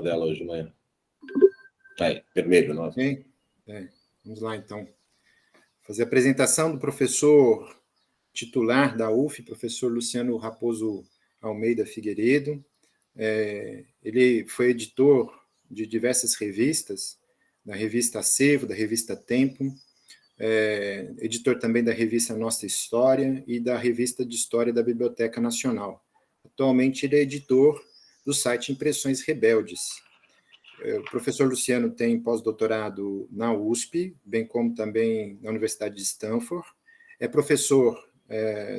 dela hoje de manhã. Aí, vermelho, nossa. Okay. Vamos lá, então. Fazer a apresentação do professor titular da UF, professor Luciano Raposo Almeida Figueiredo. Ele foi editor de diversas revistas, da revista Acervo, da revista Tempo, editor também da revista Nossa História e da revista de História da Biblioteca Nacional. Atualmente ele é editor do site Impressões Rebeldes. O professor Luciano tem pós-doutorado na USP, bem como também na Universidade de Stanford. É professor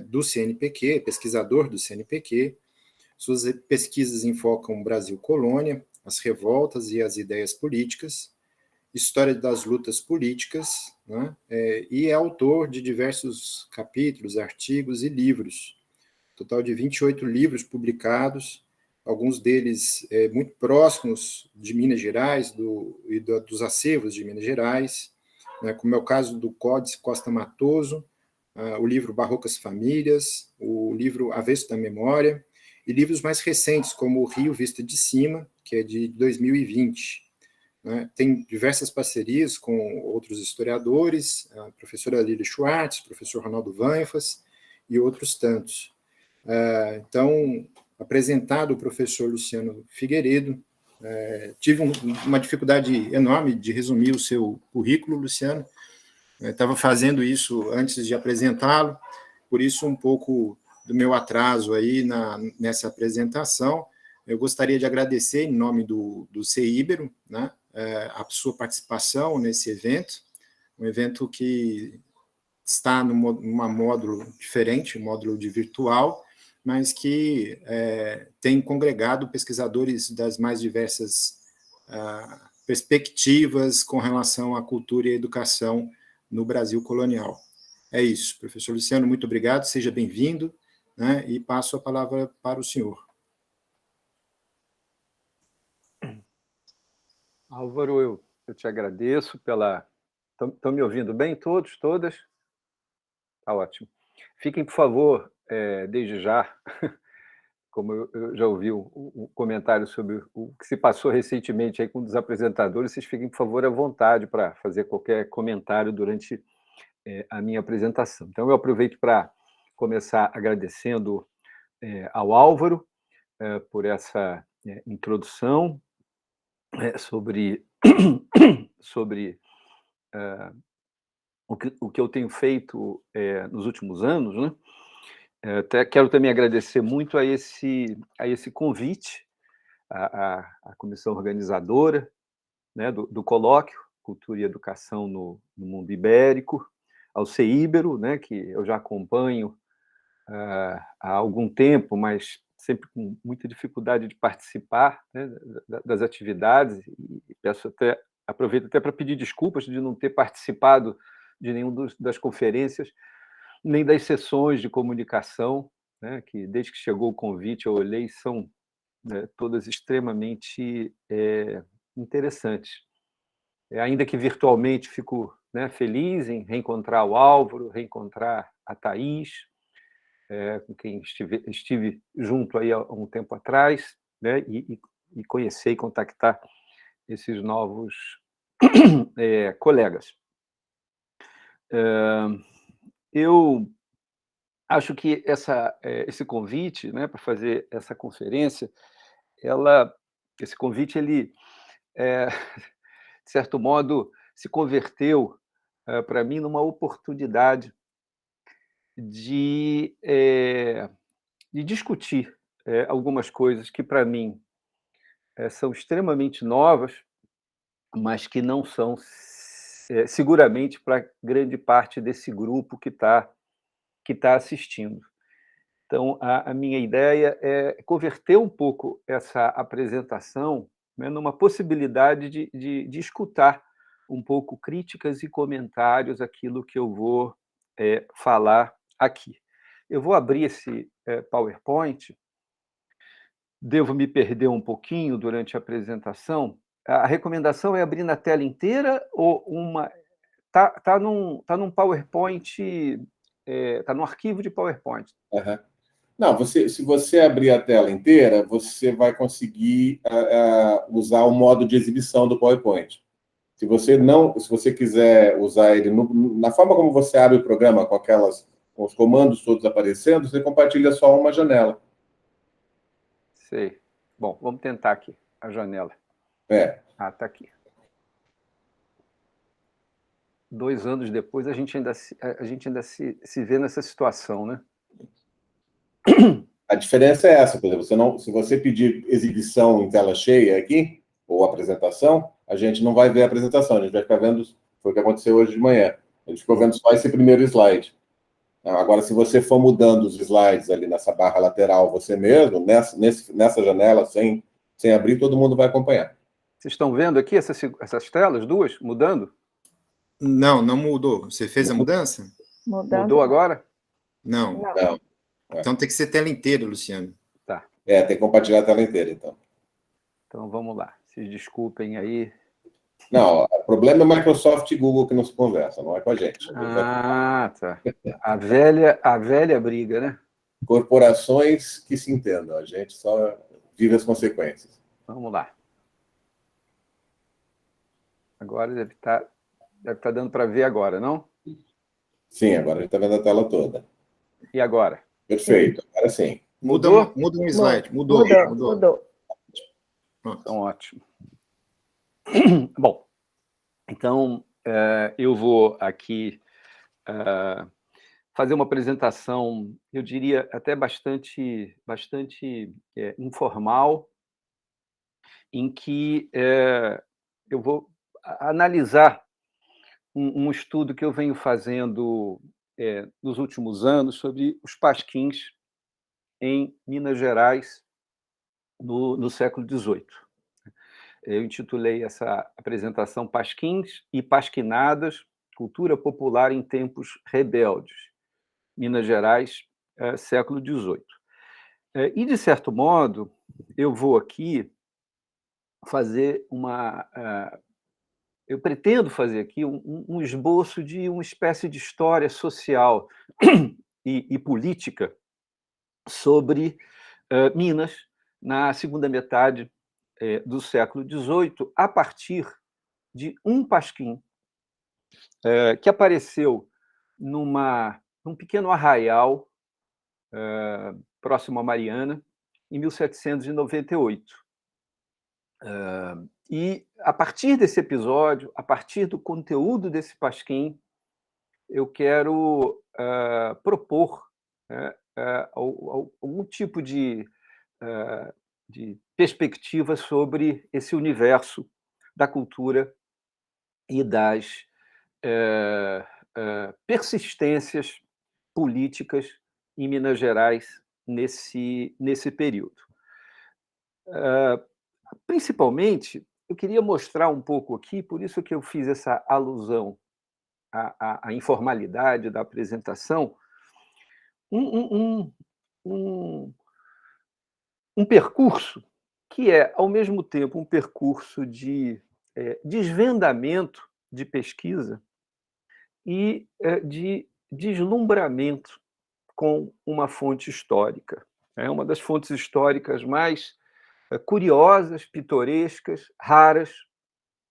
do CNPq, pesquisador do CNPq. Suas pesquisas enfocam o Brasil colônia, as revoltas e as ideias políticas, história das lutas políticas, né? E é autor de diversos capítulos, artigos e livros. Total de 28 livros publicados, alguns deles muito próximos de Minas Gerais dos acervos de Minas Gerais, né? Como é o caso do Códice Costa Matoso, o livro Barrocas Famílias, o livro Avesso da Memória, e livros mais recentes, como o Rio Vista de Cima, que é de 2020. Né? Tem diversas parcerias com outros historiadores, a professora Lília Schwartz, o professor Ronaldo Vanfas e outros tantos. Então, apresentado o professor Luciano Figueiredo, tive uma dificuldade enorme de resumir o seu currículo, Luciano. Estava fazendo isso antes de apresentá-lo, por isso um pouco do meu atraso aí nessa apresentação. Eu gostaria de agradecer, em nome do CIBERO, né, a sua participação nesse evento, um evento que está numa módulo diferente, um módulo de virtual, mas que tem congregado pesquisadores das mais diversas perspectivas com relação à cultura e à educação no Brasil colonial. É isso, professor Luciano, muito obrigado, seja bem-vindo, né, e passo a palavra para o senhor. Álvaro, eu te agradeço pela... Estão me ouvindo bem todos, todas? Está ótimo. Fiquem, por favor, desde já, como eu já ouvi o comentário sobre o que se passou recentemente aí com um dos apresentadores, vocês fiquem, por favor, à vontade para fazer qualquer comentário durante a minha apresentação. Então, eu aproveito para começar agradecendo ao Álvaro por essa introdução sobre o que eu tenho feito nos últimos anos, né? Até quero também agradecer muito a esse convite à comissão organizadora, né, do colóquio Cultura e Educação no Mundo Ibérico, ao CIBERO, né, que eu já acompanho há algum tempo, mas sempre com muita dificuldade de participar, né, das atividades, e aproveito até para pedir desculpas de não ter participado de nenhuma das conferências, nem das sessões de comunicação, né, que desde que chegou o convite eu olhei, são todas extremamente interessantes. Ainda que virtualmente fico, né, feliz em reencontrar o Álvaro, reencontrar a Thaís, com quem estive junto aí há um tempo atrás, né, e conhecer e contactar esses novos colegas. Eu acho que esse convite, né, para fazer essa conferência, esse convite, ele, de certo modo, se converteu para mim numa oportunidade de discutir algumas coisas que, para mim, são extremamente novas, mas que não são, seguramente, para grande parte desse grupo que está assistindo. Então, a minha ideia é converter um pouco essa apresentação, né, numa possibilidade de escutar um pouco críticas e comentários àquilo que eu vou falar aqui. Eu vou abrir esse PowerPoint, devo me perder um pouquinho durante a apresentação. A recomendação é abrir na tela inteira ou uma... Tá num PowerPoint, está no arquivo de PowerPoint. Uhum. Não, se você abrir a tela inteira, você vai conseguir usar o modo de exibição do PowerPoint. Se você quiser usar ele na forma como você abre o programa, com os comandos todos aparecendo, você compartilha só uma janela. Sei. Bom, vamos tentar aqui a janela. Tá aqui. 2 anos depois, a gente ainda se vê nessa situação, né? A diferença é essa, por exemplo, se você pedir exibição em tela cheia aqui, ou apresentação, a gente não vai ver a apresentação, a gente vai ficar vendo, foi o que aconteceu hoje de manhã, a gente ficou vendo só esse primeiro slide. Agora, se você for mudando os slides ali nessa barra lateral você mesmo, nessa janela, sem abrir, todo mundo vai acompanhar. Vocês estão vendo aqui essas telas, duas, mudando? Não, não mudou. Você fez a mudança? Mudou agora? Não. Não. Então tem que ser tela inteira, Luciano. Tá. Tem que compartilhar a tela inteira, então. Então vamos lá. Se desculpem aí. Não, o problema é Microsoft e Google que não se conversam, não é com a gente. Tá. A velha briga, né? Corporações que se entendam, a gente só vive as consequências. Vamos lá. Agora deve estar dando para ver agora, não? Sim, agora a gente está vendo a tela toda. E agora? Perfeito, agora sim. Muda um slide. Mudou. Então, ótimo. Bom, então eu vou aqui fazer uma apresentação, eu diria até bastante informal, em que eu vou analisar um estudo que eu venho fazendo nos últimos anos sobre os pasquins em Minas Gerais no século XVIII. Eu intitulei essa apresentação Pasquins e Pasquinadas, Cultura Popular em Tempos Rebeldes, Minas Gerais, século XVIII. E, de certo modo, eu vou aqui fazer eu pretendo fazer aqui um esboço de uma espécie de história social e política sobre Minas na segunda metade do século XVIII, a partir de um pasquim que apareceu num pequeno arraial próximo a Mariana, em 1798. E, a partir desse episódio, a partir do conteúdo desse pasquim, eu quero propor algum tipo de perspectiva sobre esse universo da cultura e das persistências políticas em Minas Gerais nesse período. Principalmente, eu queria mostrar um pouco aqui, por isso que eu fiz essa alusão à informalidade da apresentação, um percurso que é, ao mesmo tempo, um percurso de desvendamento de pesquisa e de deslumbramento com uma fonte histórica. É uma das fontes históricas mais curiosas, pitorescas, raras.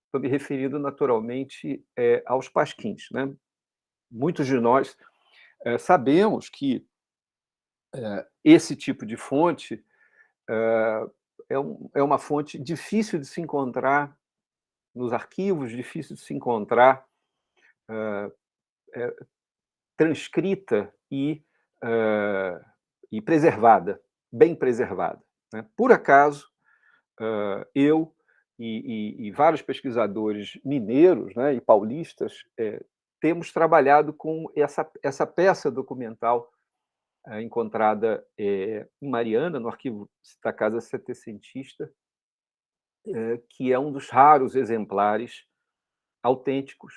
Estou me referindo, naturalmente, aos pasquins, né? Muitos de nós sabemos que esse tipo de fonte é uma fonte difícil de se encontrar nos arquivos, difícil de se encontrar transcrita e preservada, bem preservada, né? Por acaso, eu e vários pesquisadores mineiros, né, e paulistas temos trabalhado com essa peça documental encontrada em Mariana, no arquivo da Casa Setecentista, que é um dos raros exemplares autênticos,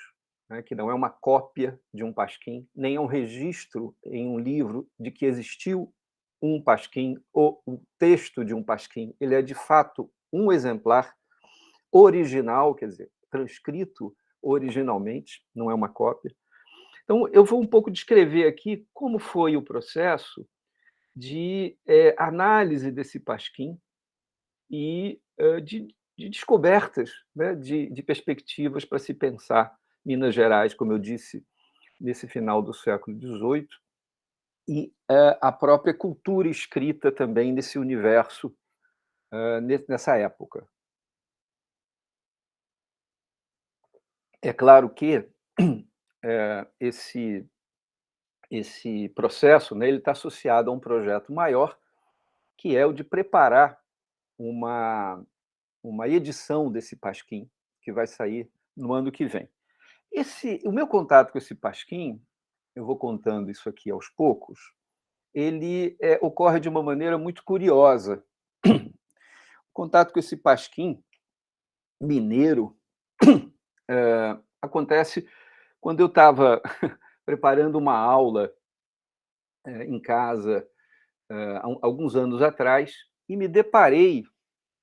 né, que não é uma cópia de um pasquim, nem é um registro em um livro de que existiu um pasquim ou um texto de um pasquim. Ele é, de fato, um exemplar original, quer dizer, transcrito originalmente, não é uma cópia. Então, eu vou um pouco descrever aqui como foi o processo de análise desse Pasquim e de descobertas, né, de perspectivas para se pensar Minas Gerais, como eu disse, nesse final do século XVIII, e a própria cultura escrita também nesse universo, nessa época. É claro que esse processo, né, ele está associado a um projeto maior, que é o de preparar uma edição desse Pasquim, que vai sair no ano que vem. O meu contato com esse Pasquim, eu vou contando isso aqui aos poucos, ele ocorre de uma maneira muito curiosa. O contato com esse Pasquim mineiro acontece quando eu estava preparando uma aula em casa, há alguns anos atrás, e me deparei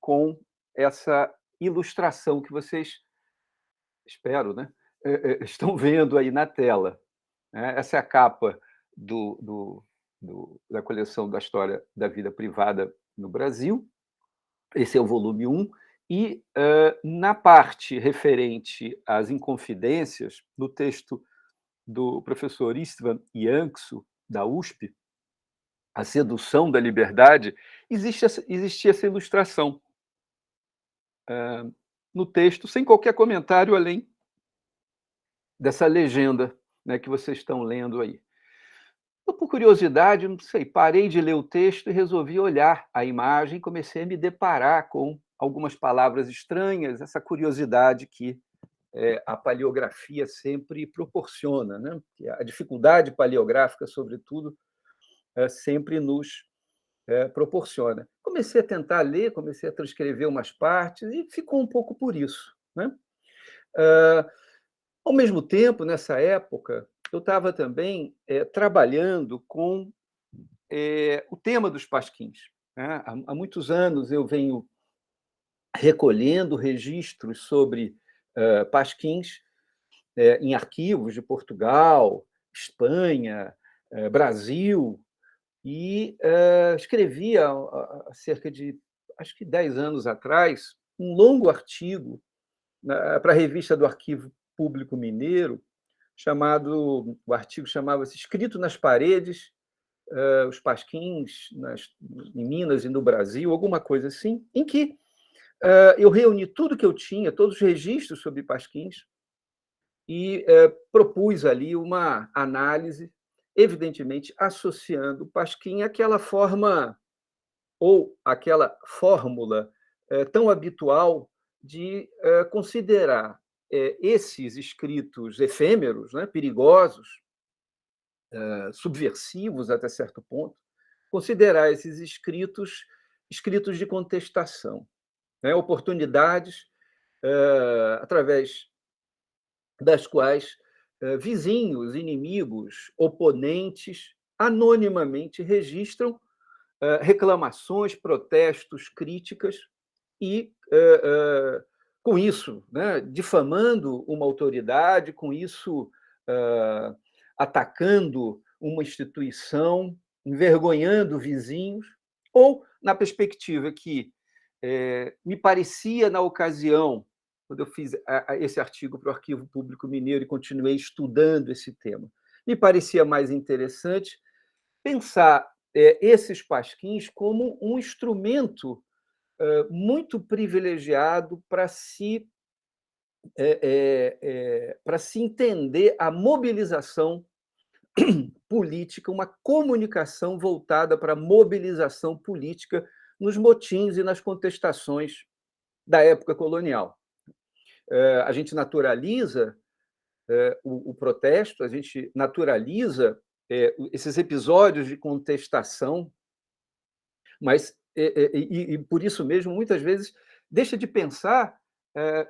com essa ilustração que vocês, espero, né, estão vendo aí na tela. Essa é a capa da coleção da História da Vida Privada no Brasil. Esse é o volume 1. E, na parte referente às Inconfidências, no texto do professor Istvan Yankso, da USP, A Sedução da Liberdade, existia essa ilustração no texto, sem qualquer comentário além dessa legenda, né, que vocês estão lendo aí. Eu, por curiosidade, não sei, parei de ler o texto e resolvi olhar a imagem, comecei a me deparar com algumas palavras estranhas, essa curiosidade que a paleografia sempre proporciona, né? A dificuldade paleográfica, sobretudo, sempre nos proporciona. Comecei a tentar ler, comecei a transcrever umas partes e ficou um pouco por isso, né? Ao mesmo tempo, nessa época, eu estava também trabalhando com o tema dos pasquins, né? Há muitos anos eu venho recolhendo registros sobre pasquins em arquivos de Portugal, Espanha, Brasil, e escrevi há cerca de, acho que 10 anos atrás, um longo artigo para a revista do Arquivo Público Mineiro, o artigo chamava-se Escrito nas Paredes, os Pasquins em Minas e no Brasil, alguma coisa assim, em que eu reuni tudo que eu tinha, todos os registros sobre Pasquins, e propus ali uma análise, evidentemente associando o Pasquim àquela forma ou àquela fórmula tão habitual de considerar esses escritos efêmeros, né, perigosos, subversivos até certo ponto, considerar esses escritos de contestação, né, oportunidades através das quais vizinhos, inimigos, oponentes, anonimamente registram reclamações, protestos, críticas e, com isso, né, difamando uma autoridade, com isso, atacando uma instituição, envergonhando vizinhos, ou na perspectiva que me parecia, na ocasião, quando eu fiz esse artigo para o Arquivo Público Mineiro e continuei estudando esse tema, me parecia mais interessante pensar esses pasquins como um instrumento muito privilegiado para se entender a mobilização política, uma comunicação voltada para a mobilização política nos motins e nas contestações da época colonial. A gente naturaliza o protesto, a gente naturaliza esses episódios de contestação, mas, e por isso mesmo, muitas vezes, deixa de pensar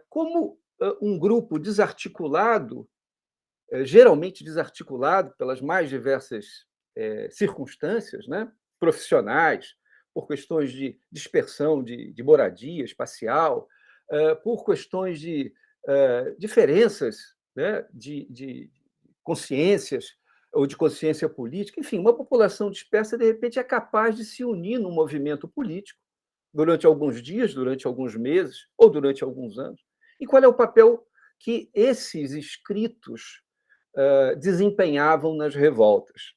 como um grupo desarticulado, geralmente desarticulado pelas mais diversas circunstâncias, né, profissionais, por questões de dispersão de moradia espacial, por questões de diferenças, né, de consciências ou de consciência política, enfim, uma população dispersa, de repente, é capaz de se unir num movimento político durante alguns dias, durante alguns meses ou durante alguns anos. E qual é o papel que esses escritos desempenhavam nas revoltas?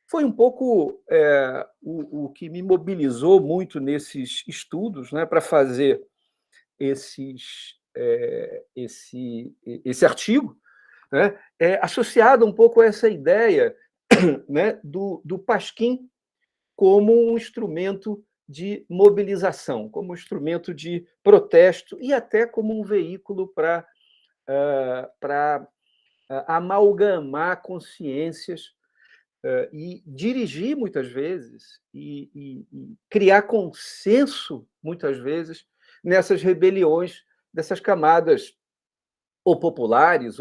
Foi um pouco o que me mobilizou muito nesses estudos, né, para fazer esse artigo, né, associado um pouco a essa ideia, né, do pasquim como um instrumento de mobilização, como um instrumento de protesto e até como um veículo para amalgamar consciências e dirigir, muitas vezes, e criar consenso, muitas vezes, nessas rebeliões dessas camadas ou populares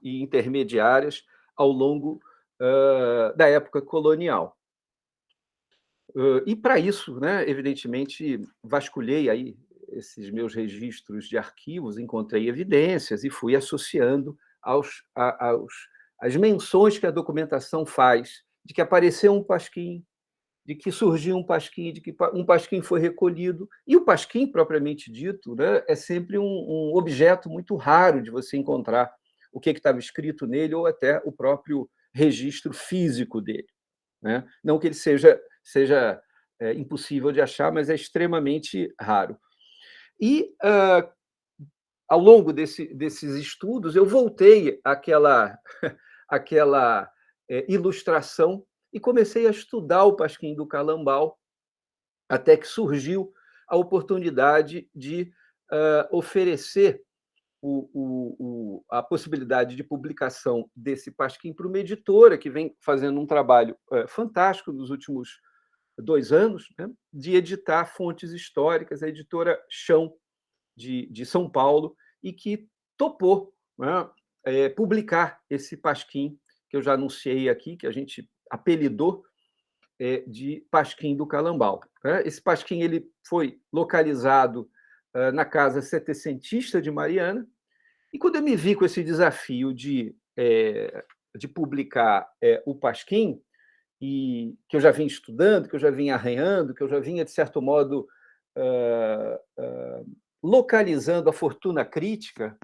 e intermediárias ao longo da época colonial. E para isso, né, evidentemente, vasculhei aí esses meus registros de arquivos, encontrei evidências e fui associando às menções que a documentação faz de que apareceu um pasquim, de que surgiu um pasquim, de que um pasquim foi recolhido. E o pasquim, propriamente dito, né, é sempre um objeto muito raro de você encontrar o que estava escrito nele ou até o próprio registro físico dele, né? Não que ele seja impossível de achar, mas é extremamente raro. E, ao longo desses estudos, eu voltei àquela ilustração e comecei a estudar o pasquim do Calambau, até que surgiu a oportunidade de oferecer a possibilidade de publicação desse pasquim para uma editora que vem fazendo um trabalho fantástico nos últimos 2 anos, né, de editar fontes históricas, a editora Chão, de São Paulo, e que topou, né, publicar esse pasquim, que eu já anunciei aqui, que a gente apelidou de Pasquim do Calambau, né? Esse pasquim ele foi localizado na Casa Setecentista de Mariana, e quando eu me vi com esse desafio de publicar o pasquim, e que eu já vinha estudando, que eu já vinha arranhando, que eu já vinha, de certo modo, localizando a fortuna crítica,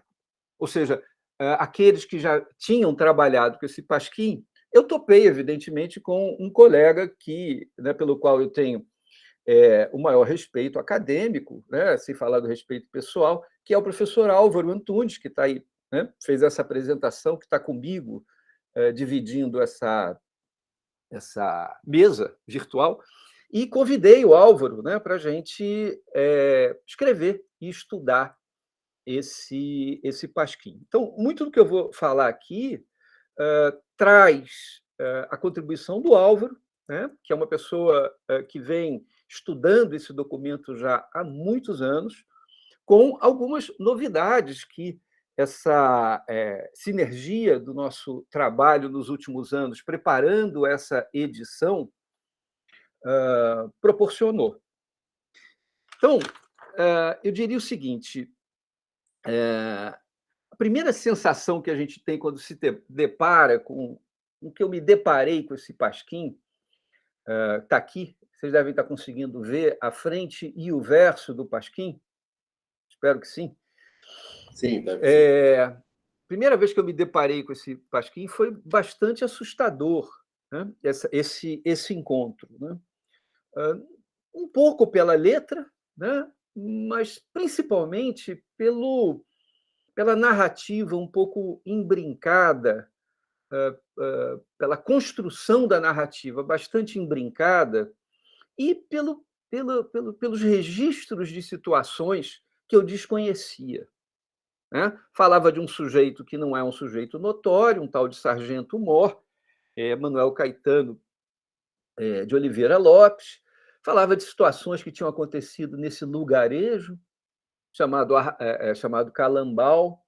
ou seja, aqueles que já tinham trabalhado com esse pasquim, eu topei, evidentemente, com um colega né, pelo qual eu tenho o maior respeito acadêmico, né, sem falar do respeito pessoal, que é o professor Álvaro Antunes, que está aí, né, fez essa apresentação, que está comigo, dividindo essa mesa virtual, e convidei o Álvaro, né, para a gente escrever e estudar esse pasquim. Então, muito do que eu vou falar aqui traz a contribuição do Álvaro, né, que é uma pessoa que vem estudando esse documento já há muitos anos, com algumas novidades que essa sinergia do nosso trabalho nos últimos anos, preparando essa edição, proporcionou. Então, eu diria o seguinte: a primeira sensação que a gente tem quando se depara com o que eu me deparei com esse pasquim, está aqui, vocês devem estar conseguindo ver a frente e o verso do pasquim, espero que sim. Sim, deve ser. Primeira vez que eu me deparei com esse pasquim foi bastante assustador, né? Esse encontro, né? Um pouco pela letra, né? Mas principalmente pela narrativa um pouco imbrincada, pela construção da narrativa bastante imbrincada e pelos registros de situações que eu desconhecia, né? Falava de um sujeito que não é um sujeito notório, um tal de Sargento Mor, Manuel Caetano de Oliveira Lopes, falava de situações que tinham acontecido nesse lugarejo chamado Calambau,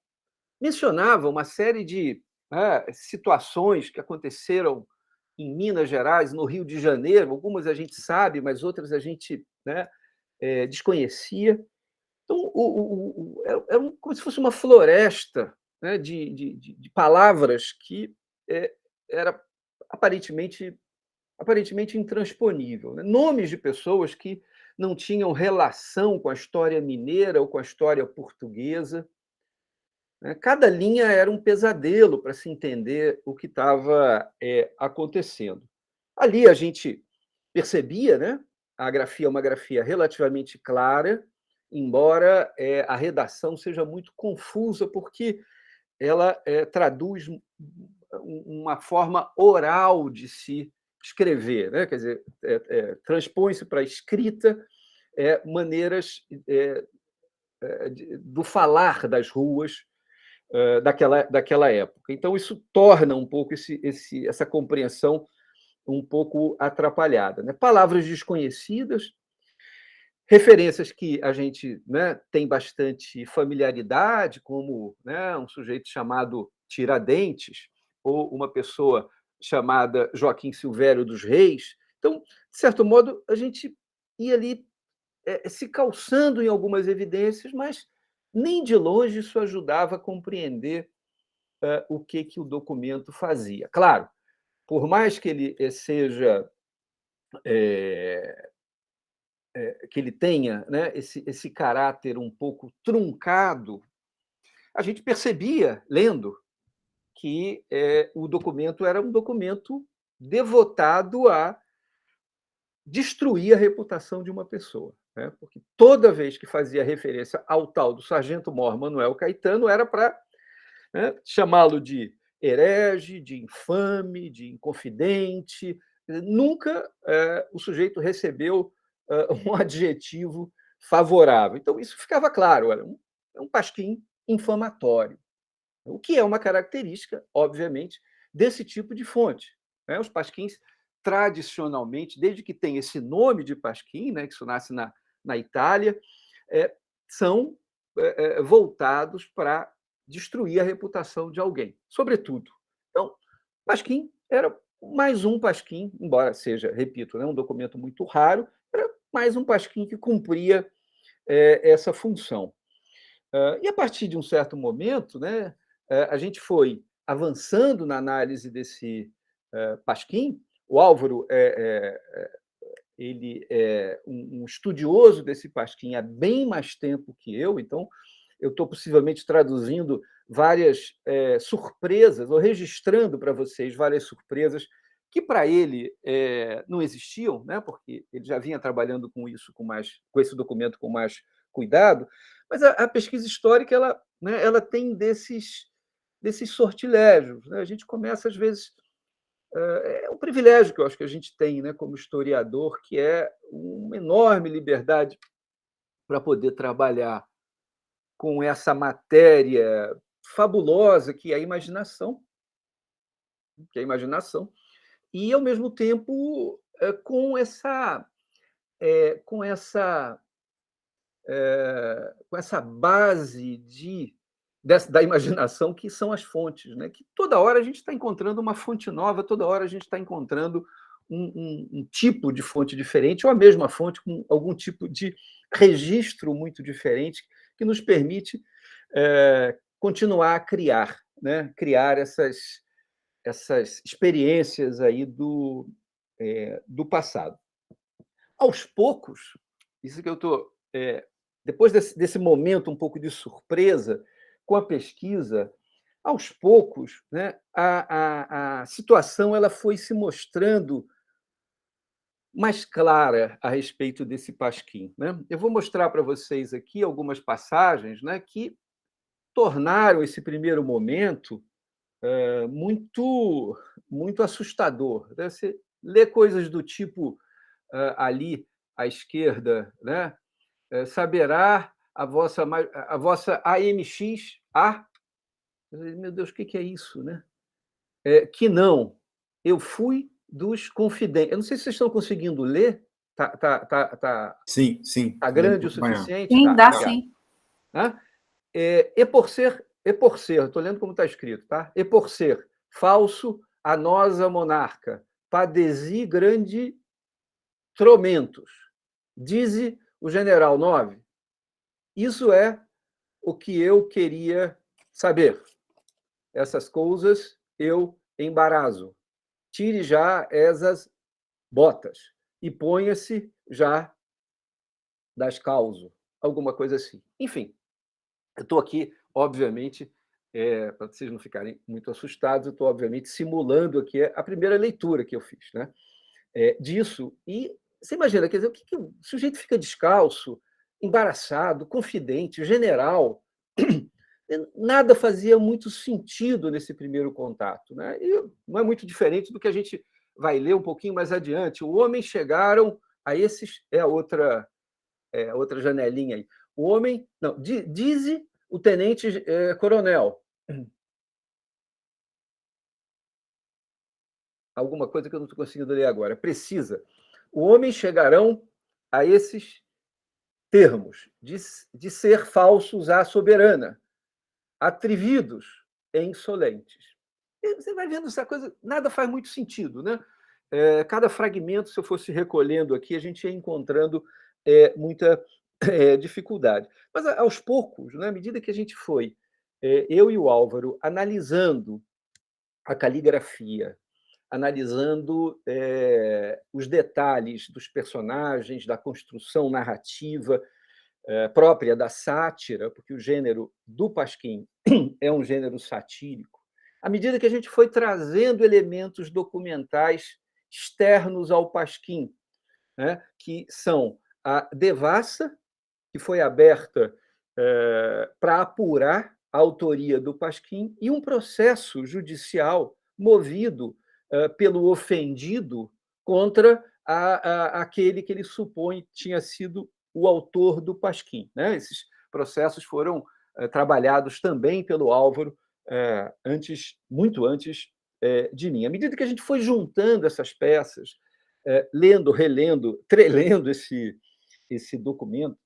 mencionava uma série de situações que aconteceram em Minas Gerais, no Rio de Janeiro, algumas a gente sabe, mas outras a gente, né, desconhecia. Então, era como se fosse uma floresta, né, de palavras que era aparentemente intransponível, né? Nomes de pessoas que não tinham relação com a história mineira ou com a história portuguesa, né? Cada linha era um pesadelo para se entender o que estava acontecendo. Ali a gente percebia, né? A grafia é uma grafia relativamente clara, embora a redação seja muito confusa, porque ela traduz uma forma oral de se escrever, né? Quer dizer, transpõe-se para a escrita maneiras do falar das ruas daquela época. Então, isso torna um pouco essa compreensão um pouco atrapalhada, né? Palavras desconhecidas, referências que a gente, né, tem bastante familiaridade, como, né, um sujeito chamado Tiradentes, ou uma pessoa chamada Joaquim Silvério dos Reis. Então, de certo modo, a gente ia ali se calçando em algumas evidências, mas nem de longe isso ajudava a compreender o que o documento fazia. Claro, por mais que ele seja que ele tenha, né, esse caráter um pouco truncado, a gente percebia, lendo, que o documento era um documento devotado a destruir a reputação de uma pessoa, né? Porque toda vez que fazia referência ao tal do sargento-mor Manuel Caetano, era para, né, chamá-lo de herege, de infame, de inconfidente. Nunca o sujeito recebeu um adjetivo favorável. Então, isso ficava claro, era um pasquim infamatório, o que é uma característica, obviamente, desse tipo de fonte, né? Os pasquins, tradicionalmente, desde que tem esse nome de pasquim, né, que isso nasce na Itália, são voltados para destruir a reputação de alguém, sobretudo. Então, pasquim era mais um pasquim, embora seja, repito, né, um documento muito raro, era mais um pasquim que cumpria essa função. E a partir de um certo momento, né, a gente foi avançando na análise desse pasquim. O Álvaro ele é um estudioso desse pasquim há bem mais tempo que eu, então eu estou possivelmente traduzindo várias surpresas, ou registrando para vocês várias surpresas que para ele não existiam, né, porque ele já vinha trabalhando com isso, com esse documento com mais cuidado, mas a pesquisa histórica ela tem desses sortilégios, né? A gente começa, às vezes, é um privilégio que eu acho que a gente tem, né, como historiador, que é uma enorme liberdade para poder trabalhar com essa matéria fabulosa que é a imaginação, e, ao mesmo tempo, com essa base da imaginação, que são as fontes, né? Que toda hora a gente está encontrando uma fonte nova, toda hora a gente está encontrando um tipo de fonte diferente, ou a mesma fonte com algum tipo de registro muito diferente, que nos permite continuar a criar, né? Criar essas experiências aí do passado. Aos poucos, isso que eu estou... depois desse momento um pouco de surpresa com a pesquisa, aos poucos, né, a situação ela foi se mostrando mais clara a respeito desse pasquim, né? Eu vou mostrar para vocês aqui algumas passagens, né, que tornaram esse primeiro momento muito assustador, né? Você lê coisas do tipo, ali à esquerda, né? Saberá a vossa AMX-A. Meu Deus, o que é isso, né? Que não, eu fui dos confidentes. Eu não sei se vocês estão conseguindo ler. Sim, sim. Tá grande o suficiente? Sim, tá, dá obrigado. sim. E por ser, estou lendo como está escrito, tá? E por ser falso, a nossa monarca padeci grande tormentos, dize o general 9. Isso é o que eu queria saber. Essas coisas eu embarazo. Tire já essas botas e ponha-se já das causo, alguma coisa assim. Enfim, eu estou aqui, obviamente, para vocês não ficarem muito assustados, eu estou, obviamente, simulando aqui a primeira leitura que eu fiz, né? Disso. E você imagina, quer dizer, o sujeito fica descalço, embaraçado, confidente, general. Nada fazia muito sentido nesse primeiro contato, né? E não é muito diferente do que a gente vai ler um pouquinho mais adiante. O homem chegaram a esses. Outra janelinha aí. O homem. Não, diz o tenente coronel. Alguma coisa que eu não estou conseguindo ler agora. Precisa. O homem chegarão a esses termos de ser falsos à soberana, atrevidos e insolentes. E você vai vendo essa coisa, nada faz muito sentido, né? Cada fragmento, se eu fosse recolhendo aqui, a gente ia encontrando muita dificuldade. Mas, aos poucos, né, à medida que a gente foi, eu e o Álvaro, analisando a caligrafia, analisando os detalhes dos personagens, da construção narrativa própria da sátira, porque o gênero do Pasquim é um gênero satírico, à medida que a gente foi trazendo elementos documentais externos ao Pasquim, né, que são a devassa, que foi aberta para apurar a autoria do Pasquim, e um processo judicial movido pelo ofendido contra aquele que ele supõe tinha sido o autor do Pasquim, né? Esses processos foram trabalhados também pelo Álvaro muito antes de mim. À medida que a gente foi juntando essas peças, lendo, relendo, trelendo esse documento,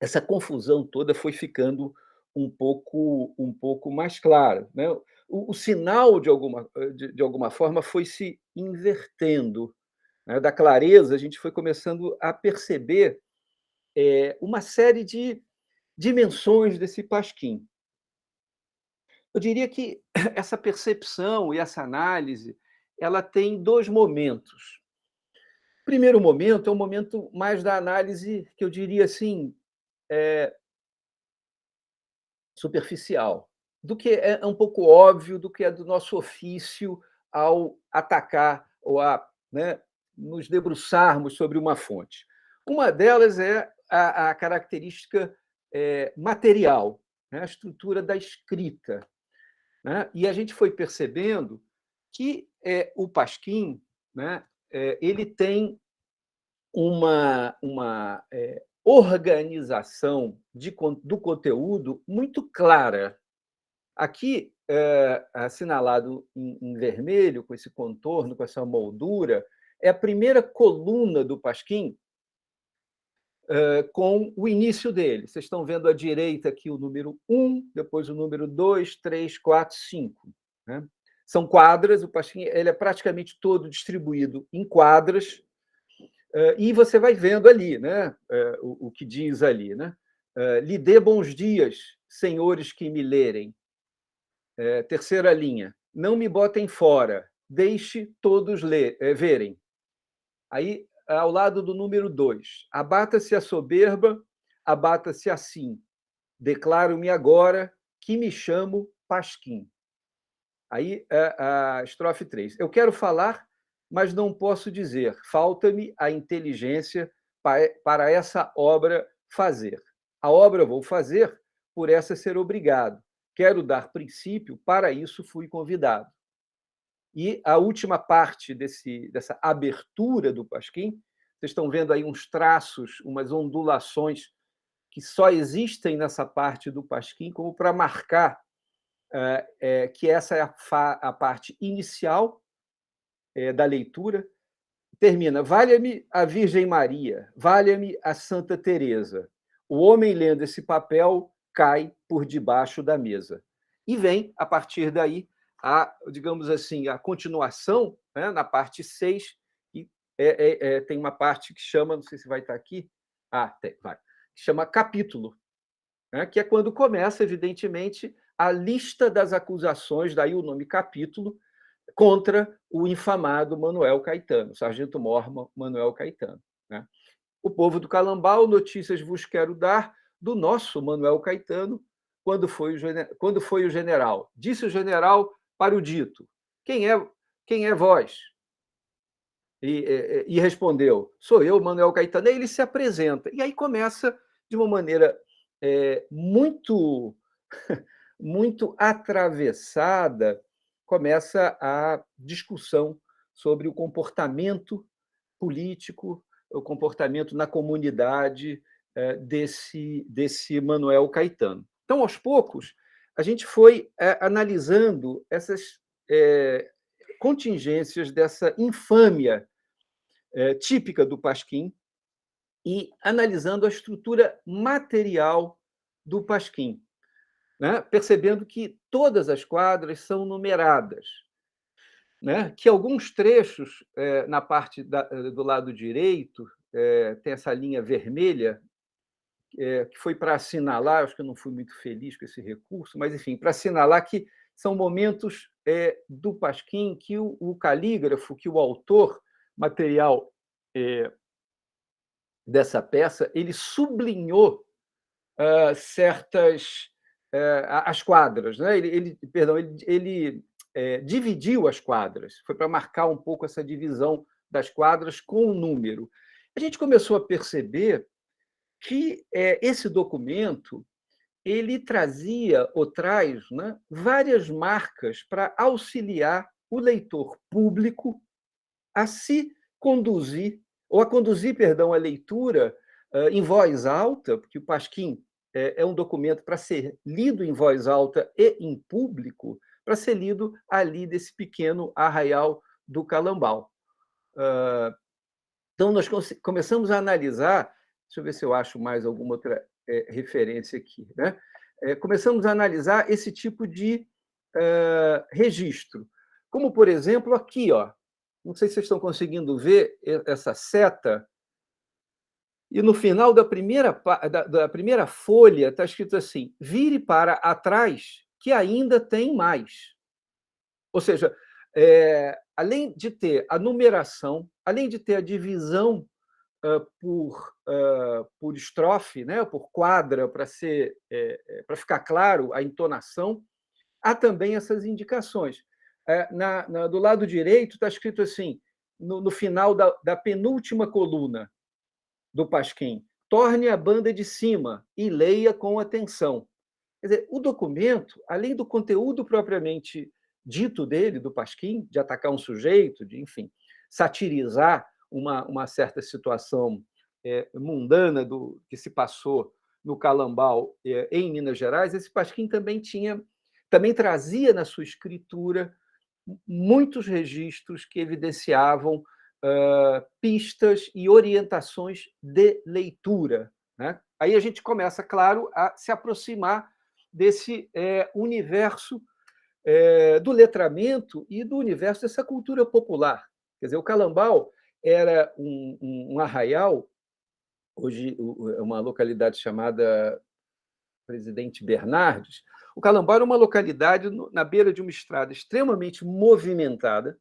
essa confusão toda foi ficando um pouco mais clara, né? O sinal, de alguma forma, foi se invertendo, né? Da clareza, a gente foi começando a perceber uma série de dimensões desse Pasquim. Eu diria que essa percepção e essa análise ela tem dois momentos. O primeiro momento é um momento mais da análise, que eu diria assim, superficial, do que é um pouco óbvio, do que é do nosso ofício ao atacar ou né, nos debruçarmos sobre uma fonte. Uma delas é a característica material, né, a estrutura da escrita, né? E a gente foi percebendo que o Pasquim, né, ele tem uma organização do conteúdo muito clara. Aqui, assinalado em vermelho, com esse contorno, com essa moldura, é a primeira coluna do Pasquim, com o início dele. Vocês estão vendo à direita aqui o número 1, depois o número 2, 3, 4, 5. Né? São quadras, o Pasquim ele é praticamente todo distribuído em quadras, e você vai vendo ali, né, o que diz ali, né? Lhe dê bons dias, senhores que me lerem. Terceira linha. Não me botem fora, deixe todos verem. Aí, ao lado do número 2. Abata-se a soberba, abata-se assim. Declaro-me agora que me chamo Pasquim. Aí, a estrofe 3. Eu quero falar, mas não posso dizer. Falta-me a inteligência para essa obra fazer. A obra vou fazer, por essa ser obrigado. Quero dar princípio, para isso fui convidado. E a última parte dessa abertura do Pasquim, vocês estão vendo aí uns traços, umas ondulações que só existem nessa parte do Pasquim como para marcar que essa é a parte inicial da leitura. Termina, valha-me a Virgem Maria, valha-me a Santa Teresa. O homem lendo esse papel cai por debaixo da mesa. E vem, a partir daí, digamos assim, a continuação, né, na parte 6, e tem uma parte que chama, não sei se vai estar aqui, vai, que chama capítulo, né, que é quando começa, evidentemente, a lista das acusações, daí o nome capítulo, contra o infamado Manuel Caetano, sargento-mor Manuel Caetano, né? O povo do Calambau, notícias vos quero dar do nosso Manuel Caetano, quando foi o general. Disse o general para o dito: quem é vós? E respondeu: sou eu, Manuel Caetano. E ele se apresenta. E aí começa, de uma maneira muito, muito atravessada, começa a discussão sobre o comportamento político, o comportamento na comunidade desse Manuel Caetano. Então, aos poucos, a gente foi analisando essas contingências dessa infâmia típica do Pasquim e analisando a estrutura material do Pasquim, né? Percebendo que todas as quadras são numeradas, né? Que alguns trechos, na parte do lado direito, tem essa linha vermelha, que foi para assinalar, acho que eu não fui muito feliz com esse recurso, mas, enfim, para assinalar que são momentos do Pasquim que o calígrafo, que o autor material dessa peça, ele sublinhou certas as quadras, né? Ele dividiu as quadras, foi para marcar um pouco essa divisão das quadras com o número. A gente começou a perceber que esse documento ele trazia ou traz, né, várias marcas para auxiliar o leitor público a se conduzir, ou a conduzir, perdão, a leitura em voz alta, porque o Pasquim é um documento para ser lido em voz alta e em público, para ser lido ali desse pequeno arraial do Calambau. Então, nós começamos a analisar, deixa eu ver se eu acho mais alguma outra referência aqui, né? Começamos a analisar esse tipo de registro, como, por exemplo, aqui, ó, não sei se vocês estão conseguindo ver essa seta, e no final da primeira folha está escrito assim: vire para atrás, que ainda tem mais. Ou seja, além de ter a numeração, além de ter a divisão por estrofe, né, por quadra, para ficar claro a entonação, há também essas indicações. Do lado direito está escrito assim, no final da penúltima coluna do Pasquim: torne a banda de cima e leia com atenção. Quer dizer, o documento, além do conteúdo propriamente dito dele, do Pasquim, de atacar um sujeito, de, enfim, satirizar uma certa situação mundana que se passou no Calambau, em Minas Gerais, esse Pasquim também trazia na sua escritura muitos registros que evidenciavam pistas e orientações de leitura, né? Aí a gente começa, claro, a se aproximar desse universo do letramento e do universo dessa cultura popular. Quer dizer, o Calambau era um arraial, hoje é uma localidade chamada Presidente Bernardes. O Calambau era uma localidade na beira de uma estrada extremamente movimentada,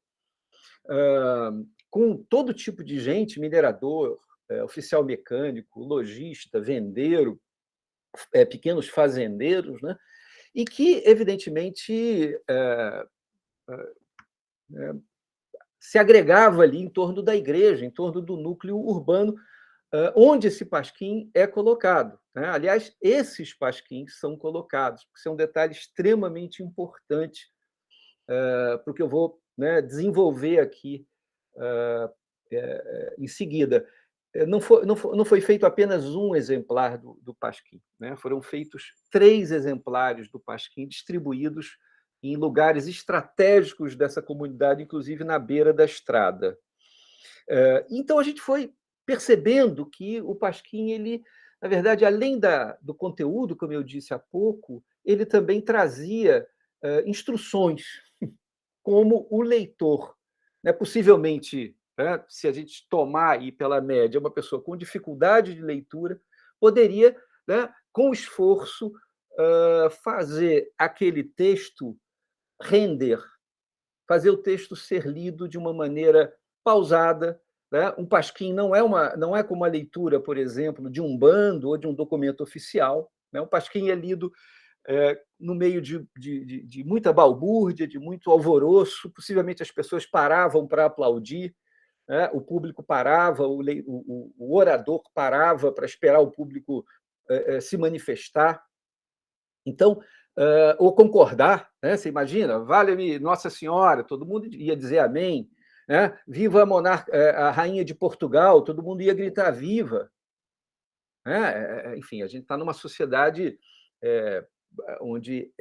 com todo tipo de gente, minerador, oficial mecânico, lojista, vendeiro, pequenos fazendeiros, né? E que, evidentemente, se agregava ali em torno da igreja, em torno do núcleo urbano, onde esse pasquim é colocado, né? Aliás, esses pasquins são colocados, porque isso é um detalhe extremamente importante para o que eu vou, né, desenvolver aqui em seguida. Não foi feito apenas um exemplar do pasquim, né? Foram feitos 3 exemplares do pasquim, distribuídos em lugares estratégicos dessa comunidade, inclusive na beira da estrada. Então, a gente foi percebendo que o pasquim, ele, na verdade, além do conteúdo, como eu disse há pouco, ele também trazia instruções, como o leitor, né, possivelmente, né, se a gente tomar aí pela média uma pessoa com dificuldade de leitura, poderia, né, com esforço, fazer aquele texto render, fazer o texto ser lido de uma maneira pausada, né? Um pasquim não é como a leitura, por exemplo, de um bando ou de um documento oficial, né? Um pasquim é lido no meio de muita balbúrdia, de muito alvoroço, possivelmente as pessoas paravam para aplaudir, né? O público parava, o orador parava para esperar o público se manifestar. Então, ou concordar, né? Você imagina, vale-me Nossa Senhora, todo mundo ia dizer amém, né? Viva a rainha de Portugal, todo mundo ia gritar viva. Né? Enfim, a gente está numa sociedade onde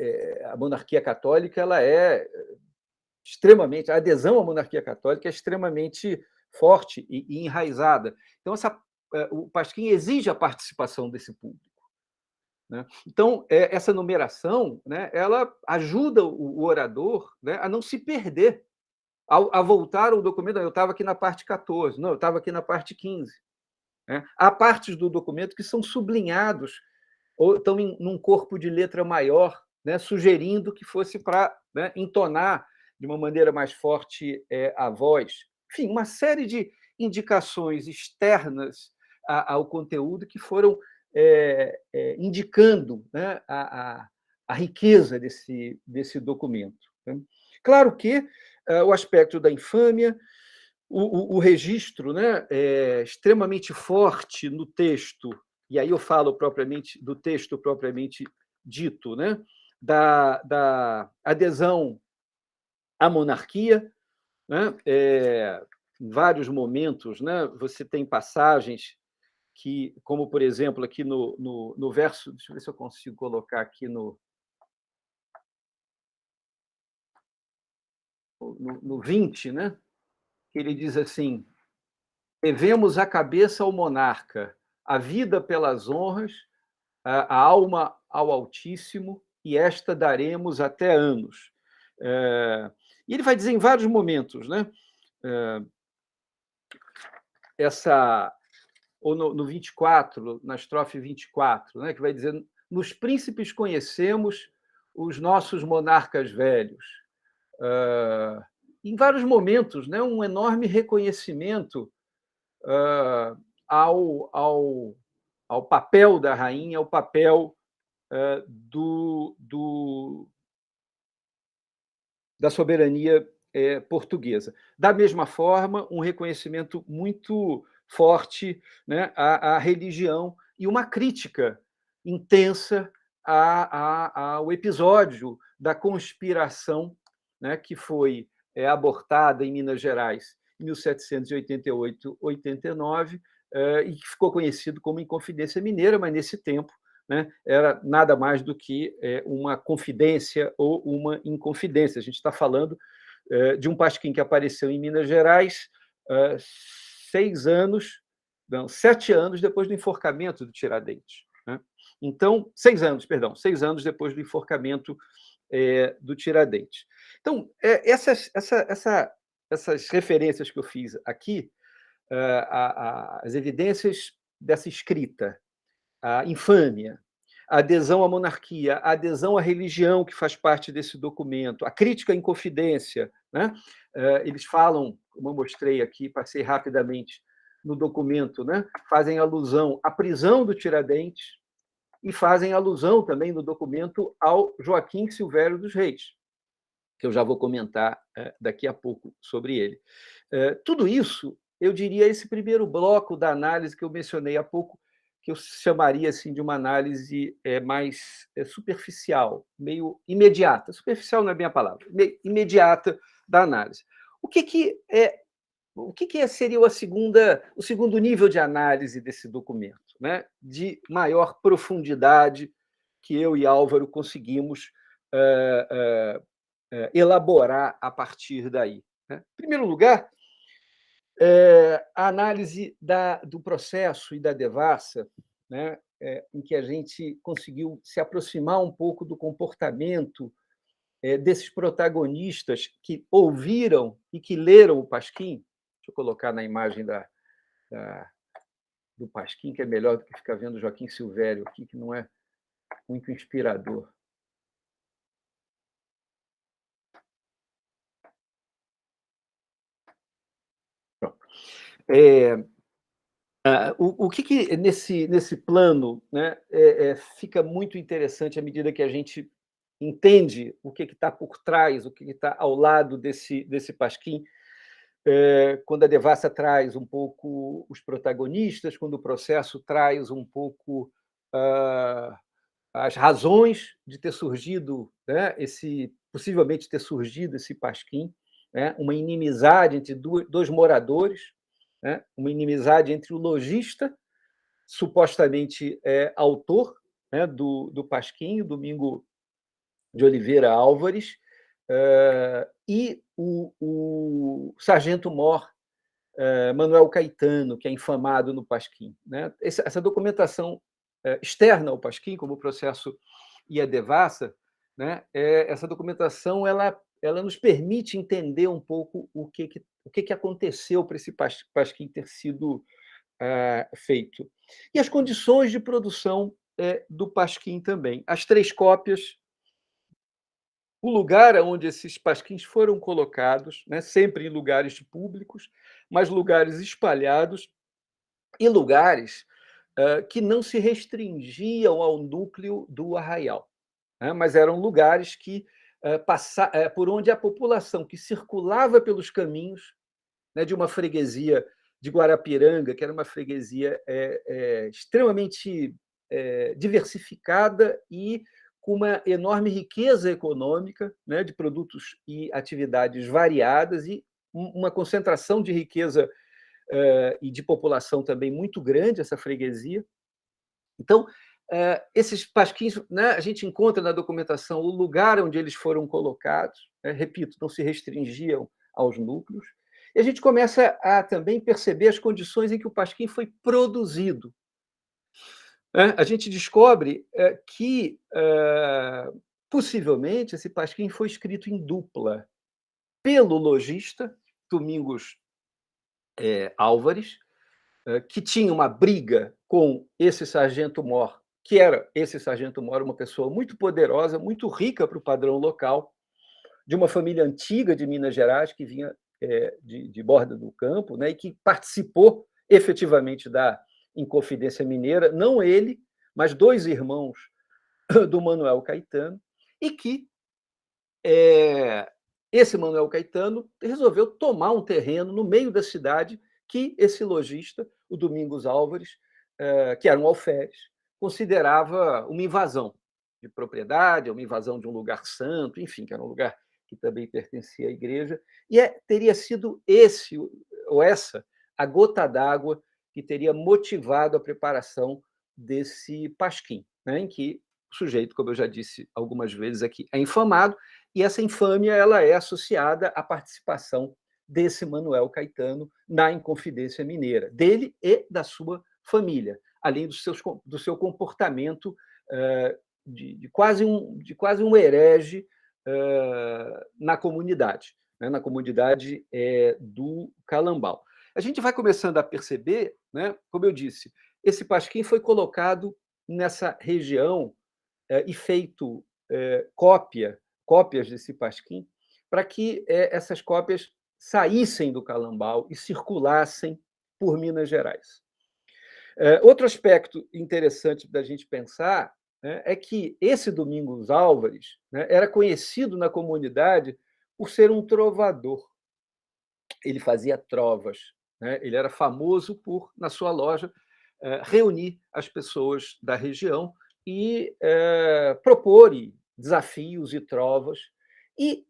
a monarquia católica ela é extremamente, a adesão à monarquia católica é extremamente forte e enraizada. Então, o pasquim exige a participação desse público. Né? Então, essa numeração, né, ela ajuda o orador, né, a não se perder, a voltar ao documento. Eu estava aqui na parte 14, não, eu estava aqui na parte 15. Né? Há partes do documento que são sublinhados ou estão num corpo de letra maior, né, sugerindo que fosse para, né, entonar de uma maneira mais forte a voz. Enfim, uma série de indicações externas ao conteúdo que foram indicando, né, a riqueza desse documento. Né? Claro que o aspecto da infâmia, o registro, né, extremamente forte no texto, e aí eu falo propriamente do texto propriamente dito, né, da adesão à monarquia, né, em vários momentos, né, você tem passagens que, como por exemplo aqui no verso, deixa eu ver se eu consigo colocar aqui no 20, né, que ele diz assim: devemos a cabeça ao monarca, a vida pelas honras, a alma ao Altíssimo, e esta daremos até anos. E ele vai dizer em vários momentos, né? Ou no 24, na estrofe 24, né? Que vai dizer: nos príncipes conhecemos os nossos monarcas velhos. Em vários momentos, né? Um enorme reconhecimento ao papel da rainha, ao papel da soberania portuguesa. Da mesma forma, um reconhecimento muito forte, né, à religião e uma crítica intensa ao episódio da conspiração, né, que foi abortada em Minas Gerais em 1788-89 e que ficou conhecido como Inconfidência Mineira, mas nesse tempo, né, era nada mais do que uma confidência ou uma inconfidência. A gente está falando de um pasquim que apareceu em Minas Gerais 7 anos depois do enforcamento do Tiradentes. Né? Então, 6 anos, perdão, 6 anos depois do enforcamento do Tiradentes. Então, essas referências que eu fiz aqui, as evidências dessa escrita, a infâmia, a adesão à monarquia, a adesão à religião que faz parte desse documento, a crítica à inconfidência, né? Eles falam, como eu mostrei aqui, passei rapidamente no documento, né? Fazem alusão à prisão do Tiradentes e fazem alusão também no documento ao Joaquim Silvério dos Reis, que eu já vou comentar daqui a pouco sobre ele. Tudo isso, eu diria, esse primeiro bloco da análise que eu mencionei há pouco, que eu chamaria assim de uma análise mais superficial, meio imediata. Superficial não é bem a palavra, meio imediata da análise. O que seria o segundo nível de análise desse documento, né? De maior profundidade que eu e Álvaro conseguimos elaborar a partir daí. Né? Em primeiro lugar, a análise do processo e da devassa, né, em que a gente conseguiu se aproximar um pouco do comportamento desses protagonistas que ouviram e que leram o Pasquim. Deixa eu colocar na imagem do Pasquim, que é melhor do que ficar vendo o Joaquim Silvério aqui, que não é muito inspirador. O que nesse plano, né, fica muito interessante à medida que a gente entende o que está por trás, o que está ao lado desse pasquim, quando a devassa traz um pouco os protagonistas, quando o processo traz um pouco as razões de ter surgido, né, possivelmente ter surgido esse pasquim, né, uma inimizade entre dois moradores, né, uma inimizade entre o lojista, supostamente autor, né, do pasquim, o Domingo de Oliveira Álvares, e o sargento-mor Manuel Caetano, que é infamado no pasquim, né? Essa documentação externa ao pasquim, como o processo e a devassa, né? Essa documentação ela nos permite entender um pouco o que aconteceu para esse pasquim ter sido feito. E as condições de produção do pasquim também. As 3 cópias, o lugar onde esses pasquins foram colocados, né, sempre em lugares públicos, mas lugares espalhados e lugares que não se restringiam ao núcleo do arraial, né, mas eram lugares que por onde a população que circulava pelos caminhos, né, de uma freguesia de Guarapiranga, que era uma freguesia extremamente diversificada e com uma enorme riqueza econômica, né, de produtos e atividades variadas e uma concentração de riqueza e de população também muito grande, essa freguesia. Então, esses pasquins, né, a gente encontra na documentação o lugar onde eles foram colocados, né, repito, não se restringiam aos núcleos, e a gente começa a também perceber as condições em que o pasquim foi produzido. A gente descobre que, possivelmente, esse pasquim foi escrito em dupla pelo lojista Domingos Álvares, que tinha uma briga com esse sargento-mor, que era esse sargento-mor uma pessoa muito poderosa, muito rica para o padrão local, de uma família antiga de Minas Gerais, que vinha de Borda do Campo, né, e que participou efetivamente da Inconfidência Mineira, não ele, mas 2 irmãos do Manuel Caetano, e que esse Manuel Caetano resolveu tomar um terreno no meio da cidade que esse lojista, o Domingos Álvares, que era um alferes, considerava uma invasão de propriedade, uma invasão de um lugar santo, enfim, que era um lugar que também pertencia à igreja, e teria sido esse ou essa a gota d'água que teria motivado a preparação desse pasquim, né, em que o sujeito, como eu já disse algumas vezes aqui, é infamado, e essa infâmia ela é associada à participação desse Manuel Caetano na Inconfidência Mineira, dele e da sua família, além do seu comportamento de quase um herege na comunidade, né, na comunidade do Calambau. A gente vai começando a perceber, né, como eu disse, esse pasquim foi colocado nessa região e feito cópias desse pasquim, para que essas cópias saíssem do Calambau e circulassem por Minas Gerais. Outro aspecto interessante da gente pensar, né, é que esse Domingos Álvares, né, era conhecido na comunidade por ser um trovador. Ele fazia trovas, né? Ele era famoso por, na sua loja, reunir as pessoas da região e propor desafios e trovas. E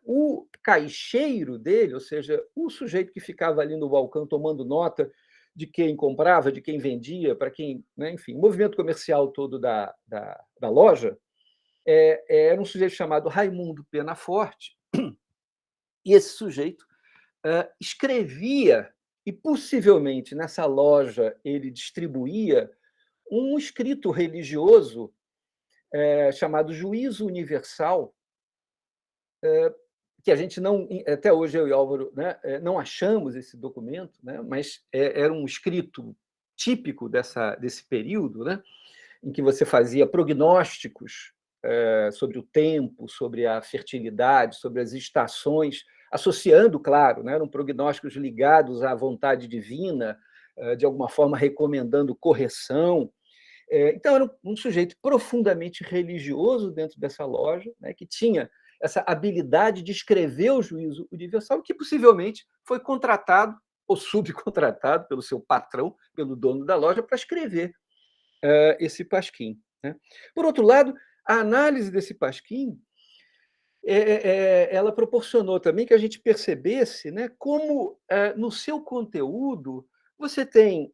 o caixeiro dele, ou seja, o sujeito que ficava ali no balcão tomando nota de quem comprava, de quem vendia, para quem, né, enfim, o movimento comercial todo da loja, era um sujeito chamado Raimundo Penaforte, e esse sujeito escrevia, e possivelmente nessa loja ele distribuía um escrito religioso chamado Juízo Universal, que a gente não, até hoje eu e Álvaro, né, não achamos esse documento, né, mas era um escrito típico desse período, né, em que você fazia prognósticos sobre o tempo, sobre a fertilidade, sobre as estações associando, claro, né, eram prognósticos ligados à vontade divina, de alguma forma recomendando correção. Então, era um sujeito profundamente religioso dentro dessa loja, né, que tinha essa habilidade de escrever o juízo universal, que possivelmente foi contratado ou subcontratado pelo seu patrão, pelo dono da loja, para escrever esse pasquim, né? Por outro lado, a análise desse pasquim ela proporcionou também que a gente percebesse, né, como, no seu conteúdo, você tem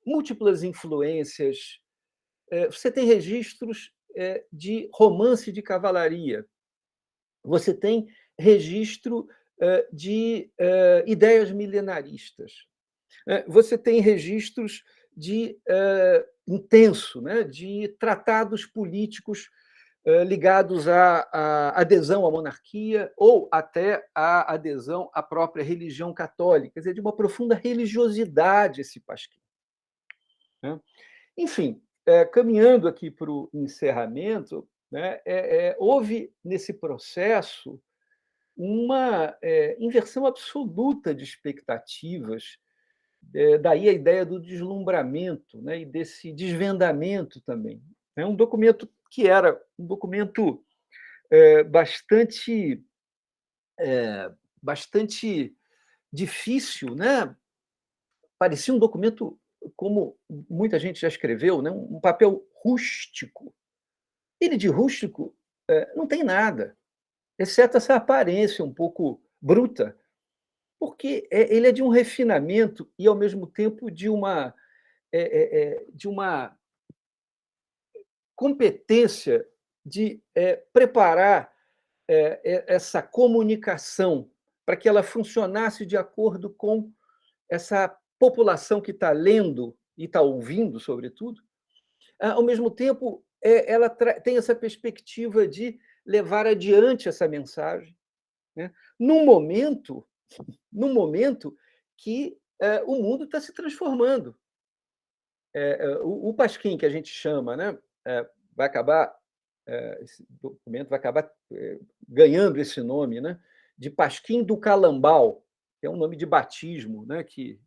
múltiplas influências, você tem registros de romance de cavalaria, você tem registro de ideias milenaristas, você tem registros de intenso, né, de tratados políticos ligados à adesão à monarquia ou até à adesão à própria religião católica, quer dizer, de uma profunda religiosidade esse pasquim, né? Enfim, caminhando aqui para o encerramento, né, houve nesse processo uma inversão absoluta de expectativas, daí a ideia do deslumbramento, né, e desse desvendamento também. É um documento que era um documento bastante, bastante difícil, né? Parecia um documento, como muita gente já escreveu, né, um papel rústico. Ele de rústico não tem nada, exceto essa aparência um pouco bruta, porque ele é de um refinamento e, ao mesmo tempo, de uma competência de preparar essa comunicação para que ela funcionasse de acordo com essa população que está lendo e está ouvindo, sobretudo. Ao mesmo tempo, ela tem essa perspectiva de levar adiante essa mensagem, né? Num momento que o mundo está se transformando. O pasquim, que a gente chama, né, vai acabar, esse documento vai acabar ganhando esse nome, né, de Pasquim do Calambau, que é um nome de batismo, né, que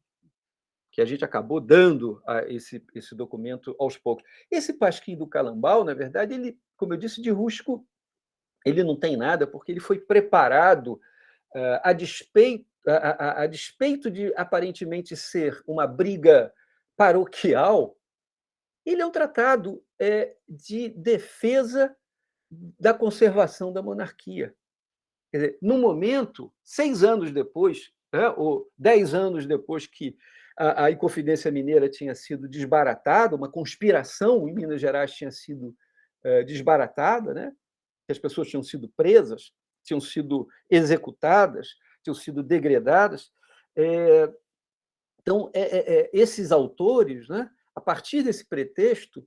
a gente acabou dando a esse documento aos poucos. Esse Pasquim do Calambau, na verdade, ele, como eu disse, de rústico, ele não tem nada, porque ele foi preparado a despeito de aparentemente ser uma briga paroquial. Ele é um tratado de defesa da conservação da monarquia. Quer dizer, no momento, 6 anos depois, né, ou 10 anos depois que a Inconfidência Mineira tinha sido desbaratada, uma conspiração em Minas Gerais tinha sido desbaratada, né, que as pessoas tinham sido presas, tinham sido executadas, tinham sido degredadas. Então, esses autores, né, a partir desse pretexto,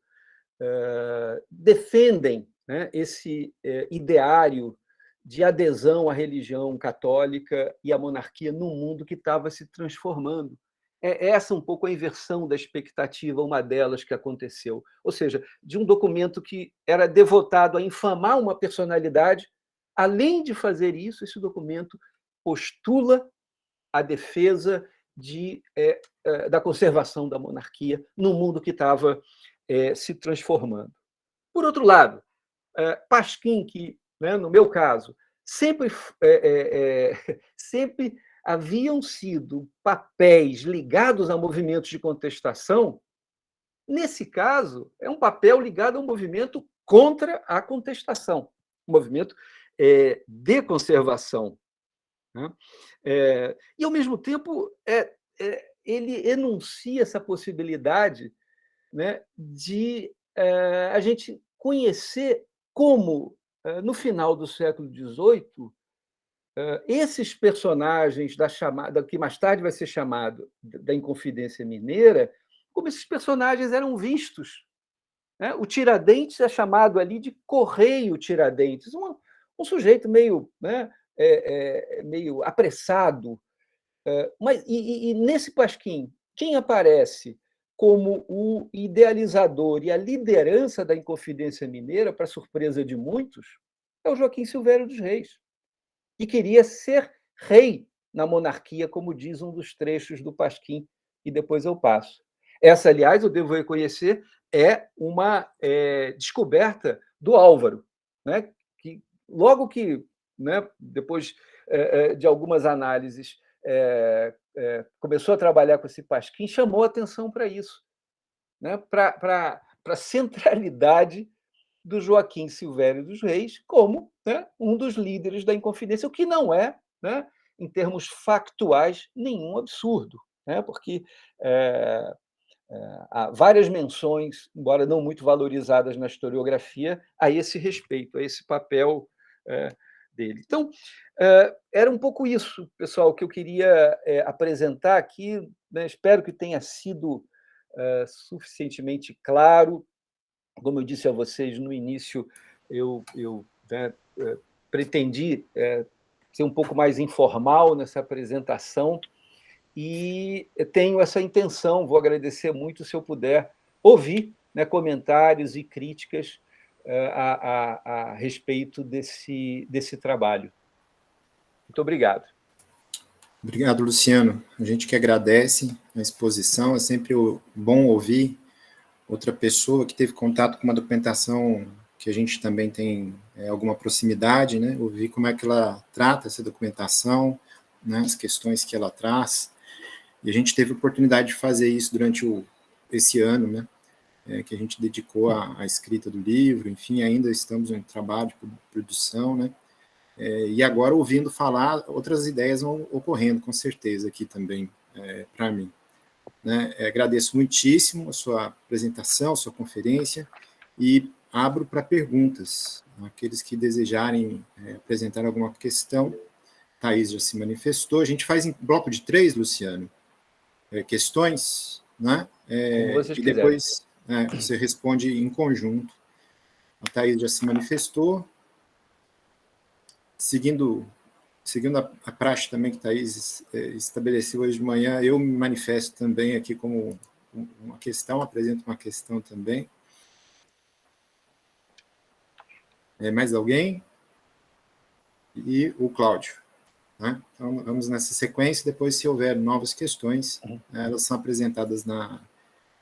defendem, né, esse ideário de adesão à religião católica e à monarquia num mundo que estava se transformando. É essa um pouco a inversão da expectativa, uma delas que aconteceu. Ou seja, de um documento que era devotado a infamar uma personalidade, além de fazer isso, esse documento postula a defesa da conservação da monarquia num mundo que estava se transformando. Por outro lado, Pasquim, que, né, no meu caso, sempre haviam sido papéis ligados a movimentos de contestação, nesse caso, é um papel ligado a um movimento contra a contestação, um movimento de conservação, né? E, ao mesmo tempo, ele enuncia essa possibilidade, né, de a gente conhecer como, no final do século XVIII, esses personagens da chamada, que mais tarde vai ser chamado da Inconfidência Mineira, como esses personagens eram vistos, né? O Tiradentes é chamado ali de Correio Tiradentes, um sujeito meio, né, meio apressado. Mas nesse pasquim, quem aparece como o idealizador e a liderança da Inconfidência Mineira, para surpresa de muitos, é o Joaquim Silvério dos Reis, que queria ser rei na monarquia, como diz um dos trechos do Pasquim, e depois eu passo. Essa, aliás, eu devo reconhecer, é uma descoberta do Álvaro, né? Que logo que, né, depois de algumas análises, começou a trabalhar com esse Pasquim, chamou atenção para isso, né? Para a centralidade do Joaquim Silvério dos Reis como, né, um dos líderes da Inconfidência, o que não é, né, em termos factuais, nenhum absurdo, né? Porque há várias menções, embora não muito valorizadas na historiografia, a esse respeito, a esse papel dele. Então, era um pouco isso, pessoal, que eu queria apresentar aqui, né? Espero que tenha sido suficientemente claro. Como eu disse a vocês no início, eu né, pretendi ser um pouco mais informal nessa apresentação e tenho essa intenção, vou agradecer muito se eu puder ouvir, né, comentários e críticas a respeito desse trabalho. Muito obrigado. Obrigado, Luciano. A gente que agradece a exposição, é sempre bom ouvir outra pessoa que teve contato com uma documentação que a gente também tem alguma proximidade, né? Ouvir como é que ela trata essa documentação, né? As questões que ela traz. E a gente teve a oportunidade de fazer isso durante esse ano, né? Que a gente dedicou à escrita do livro, enfim, ainda estamos em trabalho de produção, né? E agora, ouvindo falar, outras ideias vão ocorrendo, com certeza, aqui também, para mim. Né? Agradeço muitíssimo a sua apresentação, a sua conferência, e abro para perguntas. Aqueles que desejarem apresentar alguma questão, Thaís já se manifestou. A gente faz em bloco de 3, Luciano, questões, né? Como vocês E quiserem. depois você responde em conjunto. A Thaís já se manifestou. Seguindo a praxe também que Thaís estabeleceu hoje de manhã, eu me manifesto também aqui como uma questão, apresento uma questão também. Mais alguém? E o Cláudio. Né? Então, vamos nessa sequência, depois, se houver novas questões, elas são apresentadas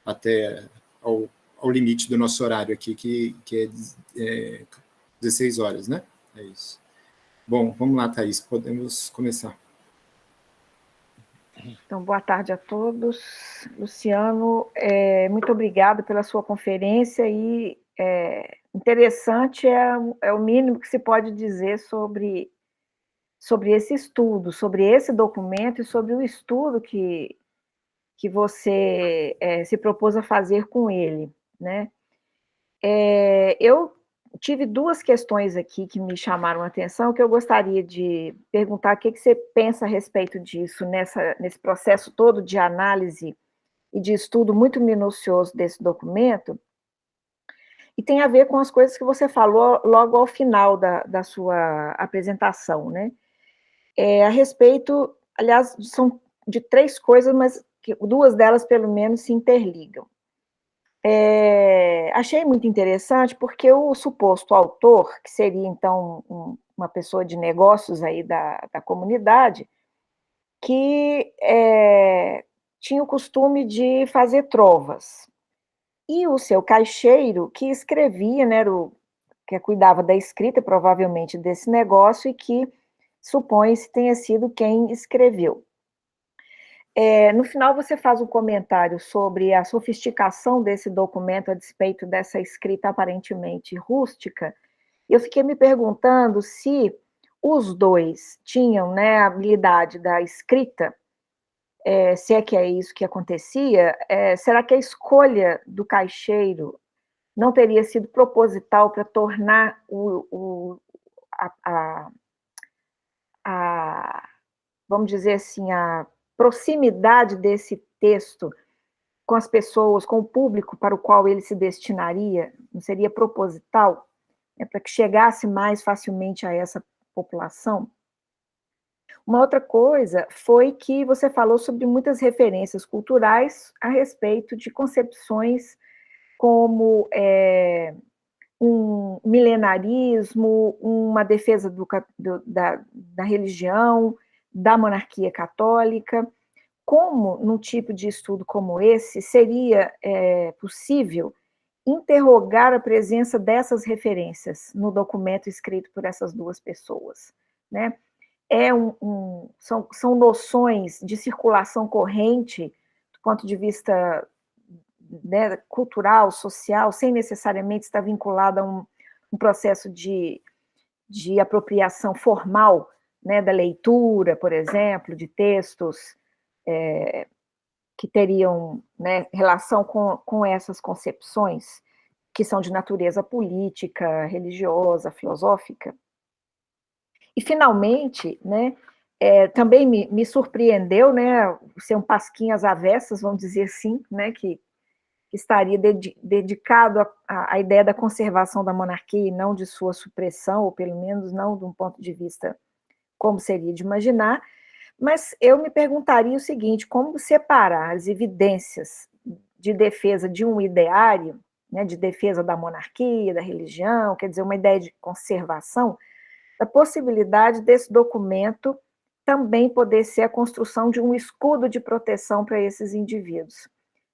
até ao limite do nosso horário aqui, que é 16 horas, né? É isso. Bom, vamos lá, Thaís, podemos começar. Então, boa tarde a todos. Luciano, muito obrigada pela sua conferência e interessante é o mínimo que se pode dizer sobre esse estudo, sobre esse documento e sobre o estudo que você se propôs a fazer com ele, né? Eu tive duas questões aqui que me chamaram a atenção, que eu gostaria de perguntar o que você pensa a respeito disso, nesse processo todo de análise e de estudo muito minucioso desse documento, e tem a ver com as coisas que você falou logo ao final da sua apresentação, né? A respeito, aliás, são de 3 coisas, mas duas delas, pelo menos, se interligam. Achei muito interessante porque o suposto autor, que seria, então, uma pessoa de negócios aí da comunidade, que tinha o costume de fazer trovas. E o seu caixeiro, que escrevia, né, que cuidava da escrita, provavelmente, desse negócio, e que supõe-se tenha sido quem escreveu. No final, você faz um comentário sobre a sofisticação desse documento a despeito dessa escrita aparentemente rústica. Eu fiquei me perguntando se os dois tinham, né, a habilidade da escrita, se é que é isso que acontecia. Será que a escolha do caixeiro não teria sido proposital para tornar vamos dizer assim, a proximidade desse texto com as pessoas, com o público para o qual ele se destinaria, não seria proposital, para que chegasse mais facilmente a essa população? Uma outra coisa foi que você falou sobre muitas referências culturais a respeito de concepções como um milenarismo, uma defesa da religião, da monarquia católica. Como, num tipo de estudo como esse, seria possível interrogar a presença dessas referências no documento escrito por essas duas pessoas, né? São noções de circulação corrente, do ponto de vista, né, cultural, social, sem necessariamente estar vinculada a um processo de apropriação formal, né, da leitura, por exemplo, de textos que teriam, né, relação com essas concepções, que são de natureza política, religiosa, filosófica. E, finalmente, né, também me surpreendeu, né, ser um pasquim às avessas, vamos dizer assim, né, que estaria dedicado à ideia da conservação da monarquia e não de sua supressão, ou pelo menos não de um ponto de vista como seria de imaginar. Mas eu me perguntaria o seguinte: como separar as evidências de defesa de um ideário, né, de defesa da monarquia, da religião, quer dizer, uma ideia de conservação, da possibilidade desse documento também poder ser a construção de um escudo de proteção para esses indivíduos.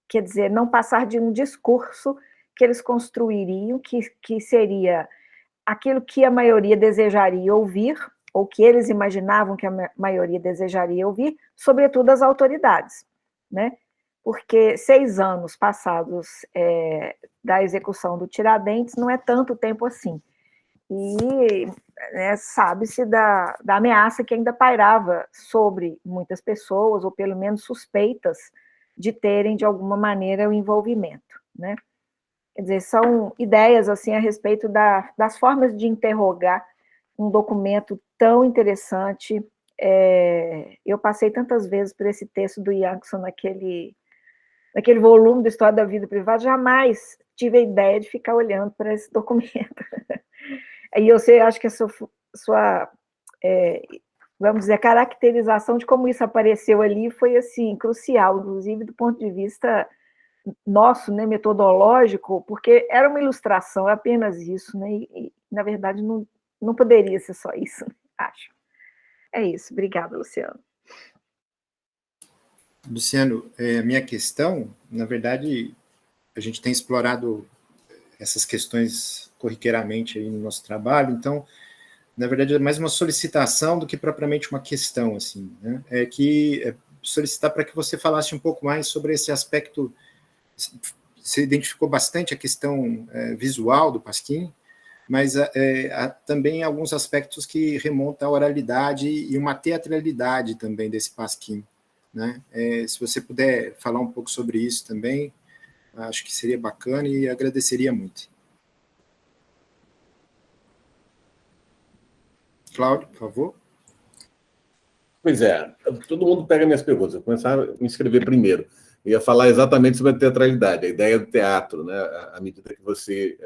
Quer dizer, não passar de um discurso que eles construiriam, que seria aquilo que a maioria desejaria ouvir, ou que eles imaginavam que a maioria desejaria ouvir, sobretudo as autoridades, né? Porque 6 anos passados da execução do Tiradentes não é tanto tempo assim. E sabe-se da ameaça que ainda pairava sobre muitas pessoas, ou pelo menos suspeitas de terem, de alguma maneira, o envolvimento, né? Quer dizer, são ideias assim a respeito das formas de interrogar um documento tão interessante. Eu passei tantas vezes por esse texto do Yankson naquele volume da História da Vida Privada, jamais tive a ideia de ficar olhando para esse documento. E eu sei, acho que a sua vamos dizer, a caracterização de como isso apareceu ali foi assim crucial, inclusive do ponto de vista nosso, né, metodológico, porque era uma ilustração, é apenas isso, né, e na verdade não poderia ser só isso, acho. É isso, obrigada, Luciano. Luciano, minha questão, na verdade, a gente tem explorado essas questões corriqueiramente aí no nosso trabalho, então, na verdade, é mais uma solicitação do que propriamente uma questão, assim, né? Solicitar para que você falasse um pouco mais sobre esse aspecto. Você identificou bastante a questão visual do Pasquim, mas há também alguns aspectos que remontam à oralidade e uma teatralidade também desse Pasquim, né? Se você puder falar um pouco sobre isso também, acho que seria bacana e agradeceria muito. Cláudio, por favor. Pois é, todo mundo pega minhas perguntas. Eu vou começar a me inscrever primeiro. Eu ia falar exatamente sobre a teatralidade, a ideia do teatro, né? À medida que você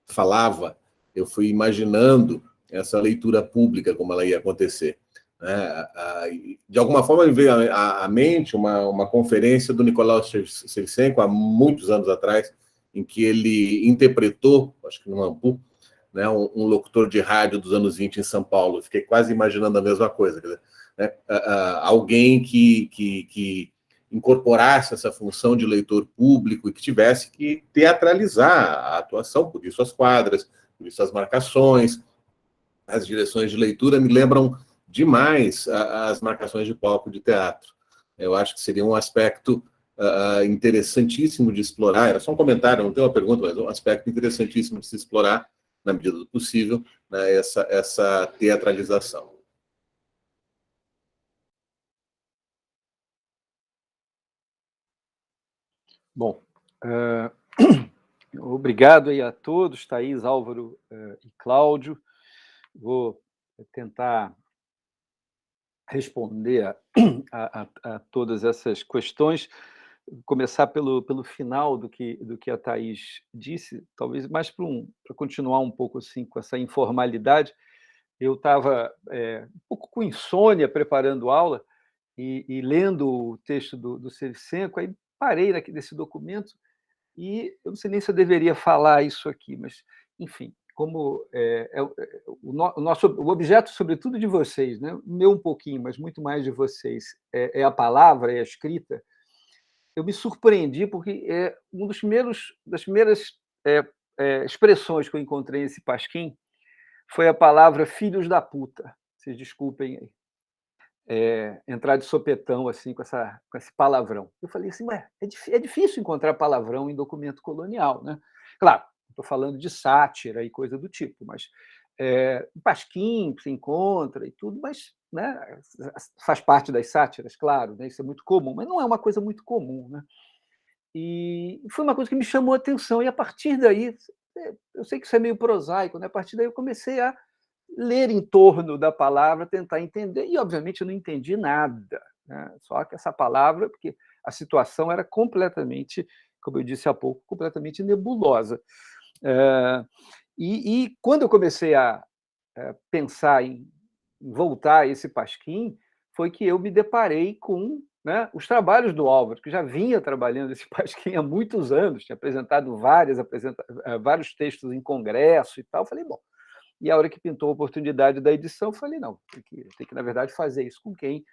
falava, eu fui imaginando essa leitura pública, como ela ia acontecer, né? De alguma forma, me veio à mente uma conferência do Nicolau Shevchenko, há muitos anos atrás, em que ele interpretou, acho que no Ampu, né, um locutor de rádio dos anos 20 em São Paulo. Fiquei quase imaginando a mesma coisa, né? Alguém que incorporasse essa função de leitor público e que tivesse que teatralizar a atuação, por isso as quadras, por isso as marcações, as direções de leitura me lembram demais as marcações de palco de teatro. Eu acho que seria um aspecto interessantíssimo de explorar. Era só um comentário, não tem uma pergunta, mas um aspecto interessantíssimo de se explorar, na medida do possível, né, essa teatralização. Bom, obrigado aí a todos, Thaís, Álvaro e Cláudio. Vou tentar responder a todas essas questões. Vou começar pelo final do que a Thaís disse, talvez mais para continuar um pouco assim com essa informalidade. Eu estava um pouco com insônia preparando aula e lendo o texto do Shevchenko, aí parei nesse documento e eu não sei nem se eu deveria falar isso aqui, mas, enfim, o objeto, sobretudo, de vocês, né? Meu um pouquinho, mas muito mais de vocês, é a palavra, é a escrita. Eu me surpreendi porque das primeiras expressões que eu encontrei nesse pasquim foi a palavra filhos da puta. Vocês desculpem aí. Entrar de sopetão assim com esse palavrão. Eu falei assim, é difícil encontrar palavrão em documento colonial, né? Claro, estou falando de sátira e coisa do tipo, mas pasquim se encontra e tudo, mas, né, faz parte das sátiras, claro, né, isso é muito comum, mas não é uma coisa muito comum, né? E foi uma coisa que me chamou a atenção, e a partir daí, eu sei que isso é meio prosaico, né? A partir daí eu comecei a ler em torno da palavra, tentar entender, e obviamente eu não entendi nada, né? Só que essa palavra, porque a situação era completamente, como eu disse há pouco, completamente nebulosa. E quando eu comecei a pensar em voltar a esse pasquim, foi que eu me deparei com, né, os trabalhos do Álvaro, que já vinha trabalhando esse pasquim há muitos anos, tinha apresentado vários textos em congresso e tal. Falei, bom, e a hora que pintou a oportunidade da edição, eu falei, não, tem que, na verdade, fazer isso com quem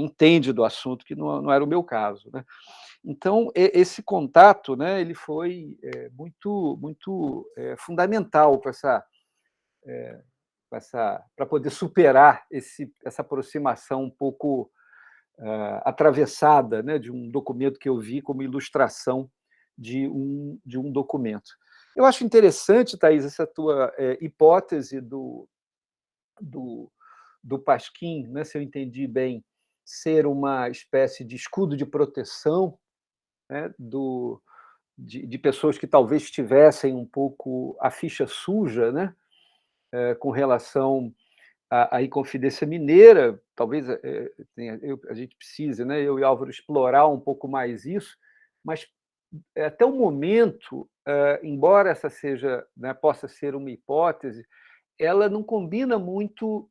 entende do assunto, que não era o meu caso, né? Então, esse contato, né, ele foi muito, muito fundamental para poder superar essa aproximação um pouco atravessada, né, de um documento que eu vi como ilustração de um documento. Eu acho interessante, Thaís, essa tua hipótese do pasquim, né, se eu entendi bem, ser uma espécie de escudo de proteção, né, de pessoas que talvez tivessem um pouco a ficha suja, né, com relação à Inconfidência Mineira. Talvez a gente precise, né, eu e Álvaro, explorar um pouco mais isso, mas até o momento, embora essa seja, né, possa ser uma hipótese, ela não combina muito,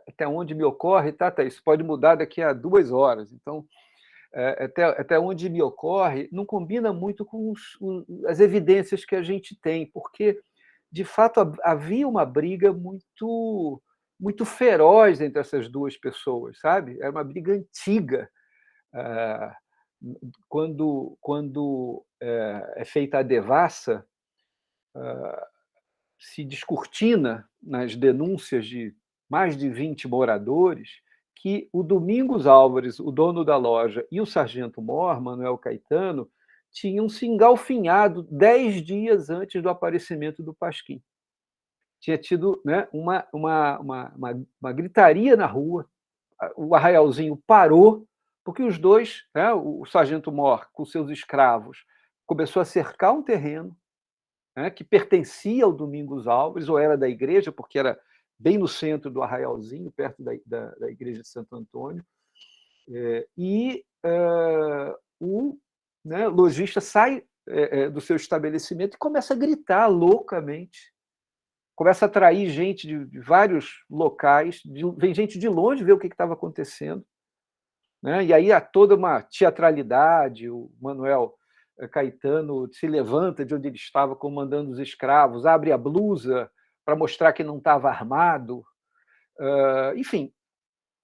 até onde me ocorre, tá, isso pode mudar daqui a 2 horas, então, até onde me ocorre, não combina muito com as evidências que a gente tem, porque, de fato, havia uma briga muito, muito feroz entre essas duas pessoas, sabe? Era uma briga antiga. Quando é feita a devassa, se descortina nas denúncias de mais de 20 moradores que o Domingos Álvares, o dono da loja, e o sargento Mor, Manuel Caetano, tinham se engalfinhado 10 dias antes do aparecimento do pasquim. Tinha tido, né, uma gritaria na rua, o arraialzinho parou, porque os dois, né, o sargento Mor, com seus escravos, começou a cercar um terreno, né, que pertencia ao Domingos Álvares, ou era da igreja, porque era bem no centro do arraialzinho, perto da igreja de Santo Antônio, e o, né, lojista sai do seu estabelecimento e começa a gritar loucamente, começa a atrair gente de vários locais, vem gente de longe ver o que estava acontecendo, né? E aí há toda uma teatralidade. O Manuel Caetano se levanta de onde ele estava comandando os escravos, abre a blusa para mostrar que não estava armado, enfim.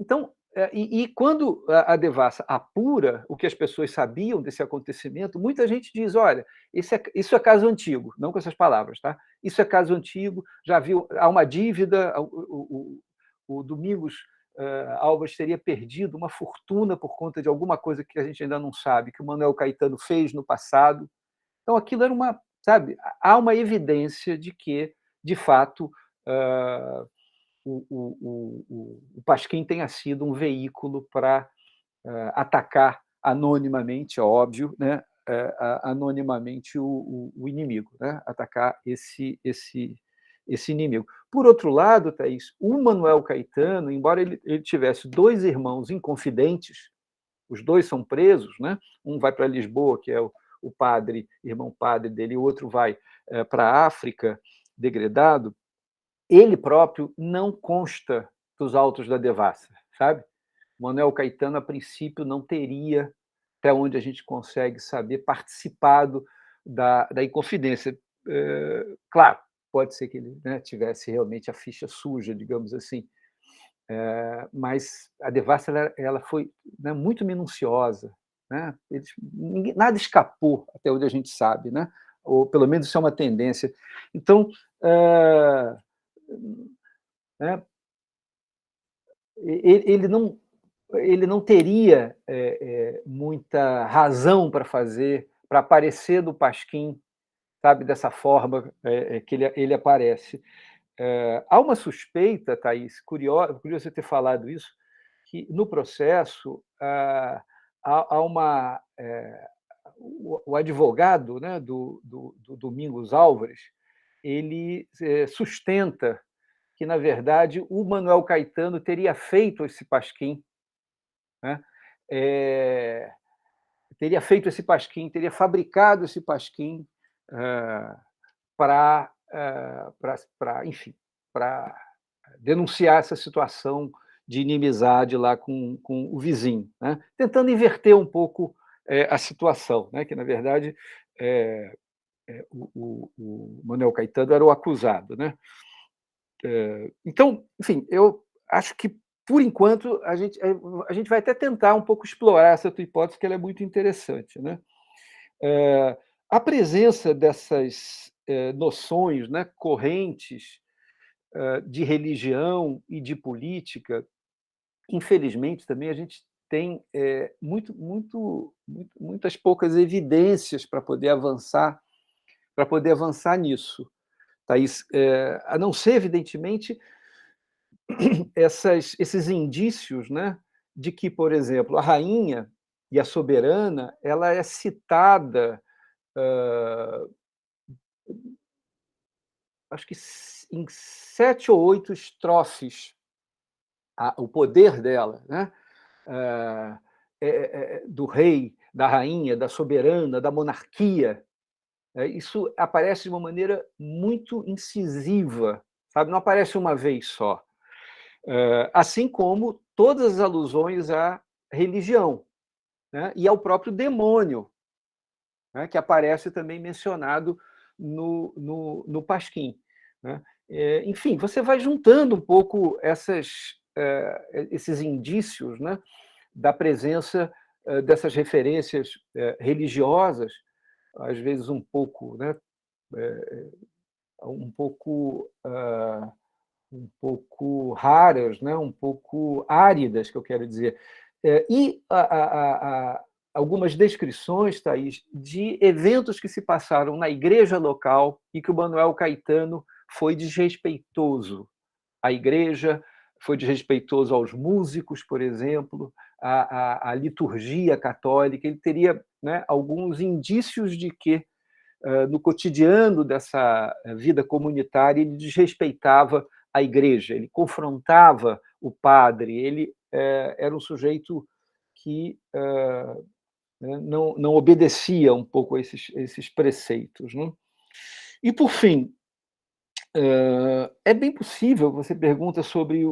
Então, e quando a devassa apura o que as pessoas sabiam desse acontecimento, muita gente diz, olha, isso é caso antigo, não com essas palavras, tá? Isso é caso antigo, já viu, há uma dívida, o Domingos Álvares teria perdido uma fortuna por conta de alguma coisa que a gente ainda não sabe, que o Manuel Caetano fez no passado. Então, aquilo era uma, sabe, há uma evidência de que, de fato, o pasquim tenha sido um veículo para atacar anonimamente, é óbvio, né, anonimamente o inimigo, né, atacar esse inimigo. Por outro lado, Thaís, o Manuel Caetano, embora ele tivesse 2 irmãos inconfidentes, os 2 são presos, né? Um vai para Lisboa, que é o padre, irmão padre dele, e o outro vai para a África, degredado. Ele próprio não consta dos autos da devassa, sabe? Manuel Caetano, a princípio, não teria, até onde a gente consegue saber, participado da Inconfidência. Claro, pode ser que ele, né, tivesse realmente a ficha suja, digamos assim. Mas a devassa ela foi, né, muito minuciosa, né? Nada escapou, até onde a gente sabe, né? Ou pelo menos isso é uma tendência. Então, né, ele não teria muita razão para aparecer do Pasquim, sabe, dessa forma que ele aparece. Há uma suspeita, Thaís, curioso você ter falado isso, que no processo há uma. O advogado, né, do Domingos Álvares, ele sustenta que, na verdade, o Manuel Caetano teria feito esse pasquim, né? Teria feito esse pasquim, teria fabricado esse pasquim para, enfim, para denunciar essa situação de inimizade lá com o vizinho, né? Tentando inverter um pouco a situação, né? Que, na verdade, o Manuel Caetano era o acusado, né? Então, enfim, eu acho que, por enquanto, a gente vai até tentar um pouco explorar essa tua hipótese, que ela é muito interessante, né? A presença dessas noções, né, correntes de religião e de política, infelizmente, também a gente tem muitas poucas evidências para poder avançar nisso, Thaís, a não ser, evidentemente, esses indícios, né, de que, por exemplo, a rainha e a soberana ela é citada, acho que em 7 ou 8 estrofes, o poder dela, né, do rei, da rainha, da soberana, da monarquia. Isso aparece de uma maneira muito incisiva, sabe? Não aparece uma vez só. Assim como todas as alusões à religião, né? E ao próprio demônio, né? Que aparece também mencionado no Pasquim, né? Enfim, você vai juntando um pouco esses indícios, né, da presença dessas referências religiosas, às vezes um pouco, né, um pouco raras, né, um pouco áridas, que eu quero dizer. E algumas descrições, Thaís, de eventos que se passaram na igreja local e que o Manuel Caetano foi desrespeitoso à igreja, foi desrespeitoso aos músicos, por exemplo, à liturgia católica. Ele teria, né, alguns indícios de que, no cotidiano dessa vida comunitária, ele desrespeitava a igreja, ele confrontava o padre, ele era um sujeito que não obedecia um pouco a esses preceitos, né? E, por fim, é bem possível, você pergunta sobre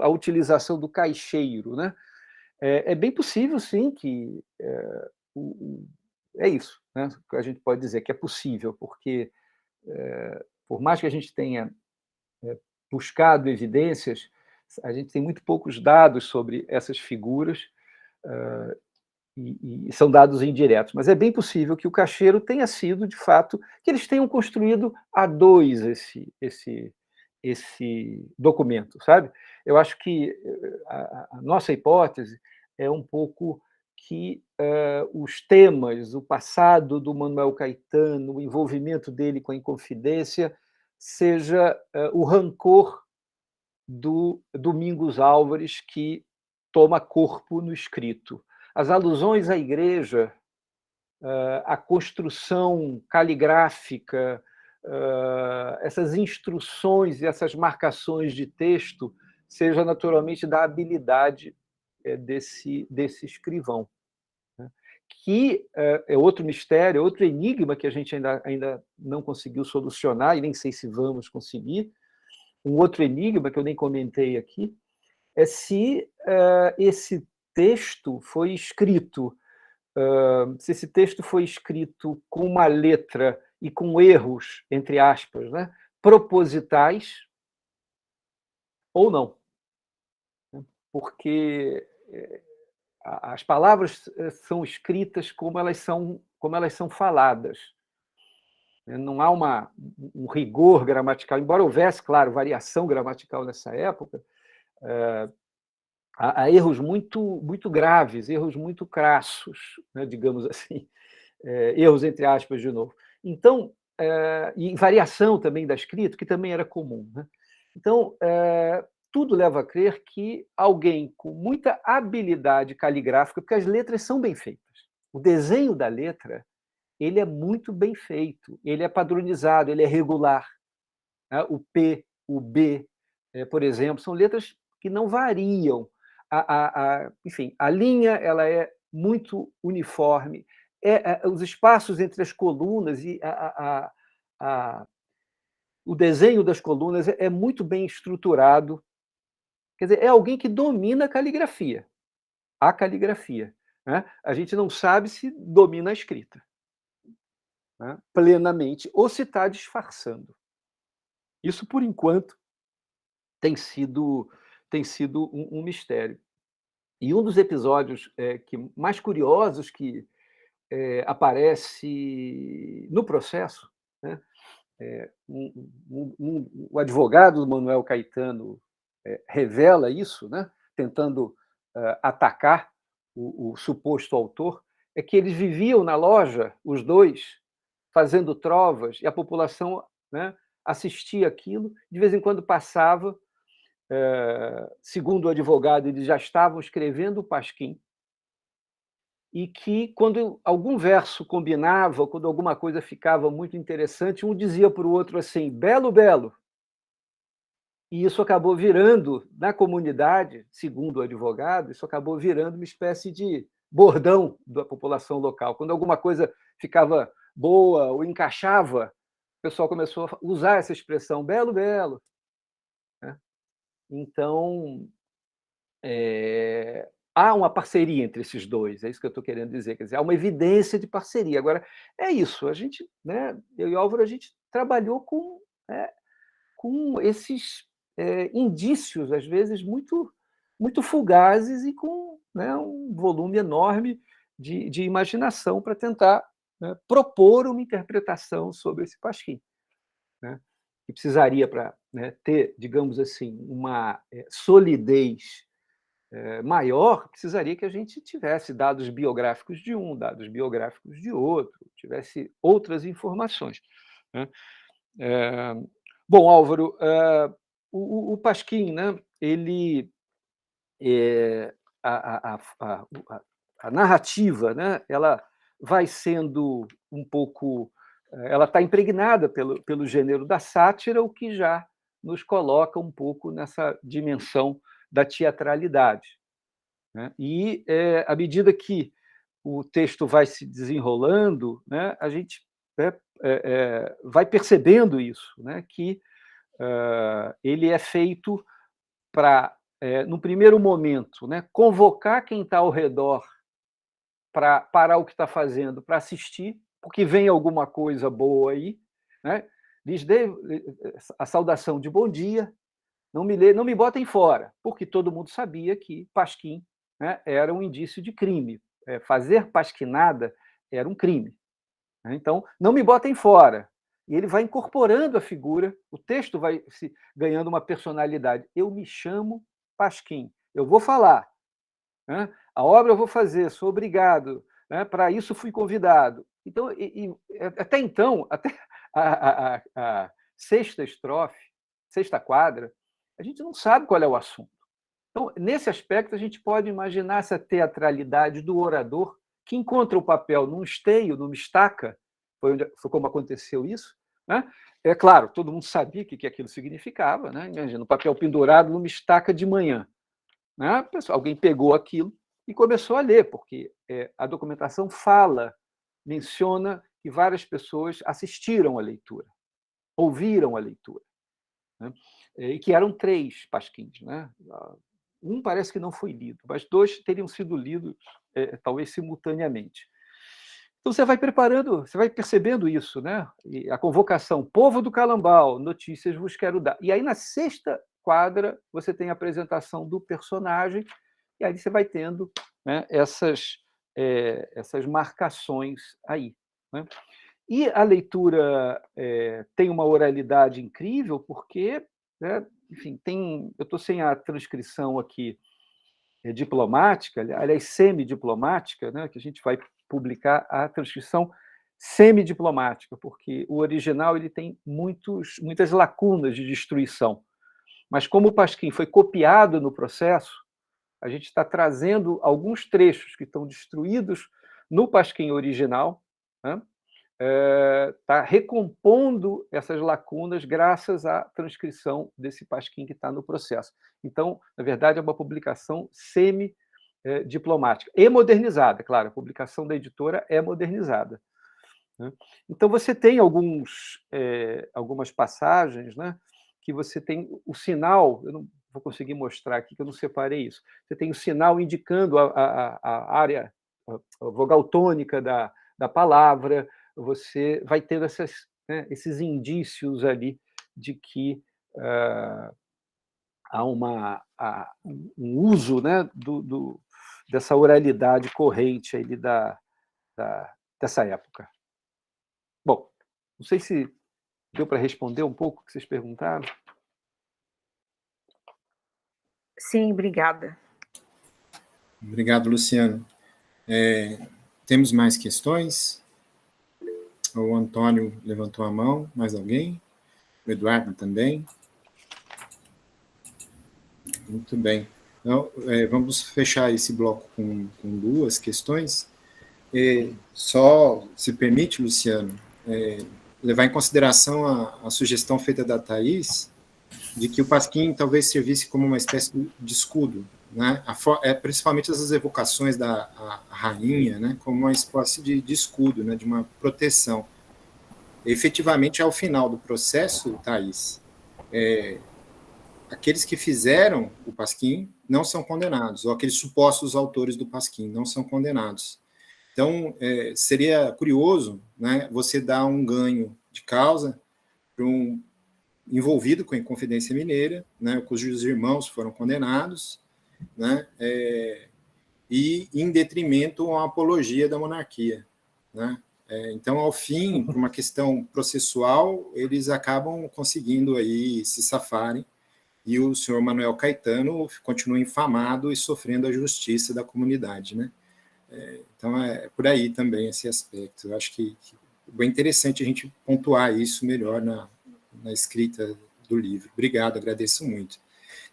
a utilização do caixeiro, né? É bem possível, sim, que é isso, né? A gente pode dizer que é possível, porque, por mais que a gente tenha buscado evidências, a gente tem muito poucos dados sobre essas figuras, e são dados indiretos, mas é bem possível que o caixeiro tenha sido, de fato, que eles tenham construído a dois esse documento, sabe? Eu acho que a nossa hipótese é um pouco que os temas, o passado do Manuel Caetano, o envolvimento dele com a Inconfidência, seja o rancor do Domingos Álvares que toma corpo no escrito. As alusões à igreja, a construção caligráfica, essas instruções e essas marcações de texto, seja naturalmente da habilidade desse escrivão, né? Que é outro mistério, outro enigma que a gente ainda não conseguiu solucionar, e nem sei se vamos conseguir. Um outro enigma que eu nem comentei aqui é se esse texto foi escrito, se esse texto foi escrito com uma letra e com erros, entre aspas, né, propositais ou não. Porque as palavras são escritas como elas são faladas. Não há um rigor gramatical, embora houvesse, claro, variação gramatical nessa época, há erros muito graves, erros muito crassos, né, digamos assim, erros entre aspas de novo. Então, e variação também da escrita, que também era comum. Né? Então, tudo leva a crer que alguém com muita habilidade caligráfica, porque as letras são bem feitas. O desenho da letra ele é muito bem feito, ele é padronizado, ele é regular. Né? O P, o B, por exemplo, são letras que não variam. Enfim, a linha ela é muito uniforme, os espaços entre as colunas e o desenho das colunas é muito bem estruturado. Quer dizer, é alguém que domina a caligrafia. Né? A gente não sabe se domina a escrita, né? Plenamente, ou se está disfarçando. Isso, por enquanto, tem sido um mistério. E um dos episódios mais curiosos que aparece no processo, né? O advogado Manuel Caetano revela isso, né? Tentando atacar o suposto autor, é que eles viviam na loja, os dois, fazendo trovas, e a população, né, assistia aquilo, de vez em quando passava, segundo o advogado, eles já estavam escrevendo o pasquim, e que, quando algum verso combinava, quando alguma coisa ficava muito interessante, um dizia para o outro assim, belo, belo. E isso acabou virando, na comunidade, segundo o advogado, isso acabou virando uma espécie de bordão da população local. Quando alguma coisa ficava boa ou encaixava, o pessoal começou a usar essa expressão, belo, belo. Né? Então, há uma parceria entre esses dois, é isso que eu estou querendo dizer. Quer dizer, há uma evidência de parceria. Agora, é isso, a gente, né, eu e Álvaro, a gente trabalhou com esses indícios, às vezes, muito fugazes e com, né, um volume enorme de imaginação para tentar, né, propor uma interpretação sobre esse pasquim. Né? Que precisaria, para, né, ter, digamos assim, uma solidez maior, precisaria que a gente tivesse dados biográficos de um, dados biográficos de outro, tivesse outras informações. Né? Bom, Álvaro, o pasquim, né, ele, a narrativa, né, ela vai sendo um pouco, ela está impregnada pelo gênero da sátira, o que já nos coloca um pouco nessa dimensão da teatralidade. Né? E, à medida que o texto vai se desenrolando, né, a gente vai percebendo isso, né, que ele é feito para, no primeiro momento, né, convocar quem está ao redor para parar o que está fazendo, para assistir, porque vem alguma coisa boa aí, né? Lhes dê a saudação de bom dia, não me botem fora, porque todo mundo sabia que pasquim, né, era um indício de crime. Fazer pasquinada era um crime. Né? Então, não me botem fora. E ele vai incorporando a figura, o texto vai se ganhando uma personalidade. Eu me chamo Pasquim, eu vou falar. Né? A obra eu vou fazer, sou obrigado. Né? Para isso fui convidado. Então, até então, até a sexta estrofe, sexta quadra, a gente não sabe qual é o assunto. Então, nesse aspecto, a gente pode imaginar essa teatralidade do orador que encontra o papel num esteio, numa estaca, foi como aconteceu isso. Né? É claro, todo mundo sabia o que aquilo significava. Né? Imagina, o papel pendurado numa estaca de manhã. Né? Alguém pegou aquilo e começou a ler, porque a documentação menciona que várias pessoas assistiram à leitura, ouviram a leitura. Né? E que eram 3 pasquins. Né? Um parece que não foi lido, mas 2 teriam sido lidos, talvez simultaneamente. Então, você vai preparando, você vai percebendo isso, né? E a convocação, povo do Calambau, notícias vos quero dar. E aí, na sexta quadra, você tem a apresentação do personagem, e aí você vai tendo, né, essas marcações aí, né? E a leitura tem uma oralidade incrível, porque, né, enfim, eu estou sem a transcrição aqui diplomática, aliás, semidiplomática, né, que a gente vai publicar a transcrição semidiplomática, porque o original ele tem muitas lacunas de destruição. Mas como o Pasquim foi copiado no processo, a gente está trazendo alguns trechos que estão destruídos no Pasquim original, né? Está recompondo essas lacunas graças à transcrição desse Pasquim que está no processo. Então, na verdade, é uma publicação semi-diplomática e modernizada, claro, a publicação da editora é modernizada, né? Então, você tem algumas passagens, né, que você tem o sinal, eu não vou conseguir mostrar aqui, que eu não separei isso, você tem o sinal indicando a área, a vogal tônica da palavra, você vai tendo esses indícios ali de que há um uso, né, dessa oralidade corrente aí dessa época. Bom, não sei se deu para responder um pouco o que vocês perguntaram. Sim, obrigada. Obrigado, Luciano. Temos mais questões? O Antônio levantou a mão. Mais alguém? O Eduardo também. Muito bem. Então, vamos fechar esse bloco com duas questões. Só, se permite, Luciano, levar em consideração a sugestão feita da Thaís, de que o Pasquim talvez servisse como uma espécie de escudo, né? Principalmente essas evocações da rainha, né? Como uma espécie de escudo, né? De uma proteção. Efetivamente, ao final do processo, Thaís, aqueles que fizeram o Pasquim não são condenados, ou aqueles supostos autores do Pasquim não são condenados. Então, seria curioso, né, você dar um ganho de causa para um envolvido com a Inconfidência Mineira, né, cujos irmãos foram condenados, né, e em detrimento a uma apologia da monarquia, né? Então, ao fim, por uma questão processual, eles acabam conseguindo aí se safarem, e o senhor Manuel Caetano continua infamado e sofrendo a justiça da comunidade, né? Então, é por aí também esse aspecto. Eu acho que é interessante a gente pontuar isso melhor na escrita do livro. Obrigado, agradeço muito.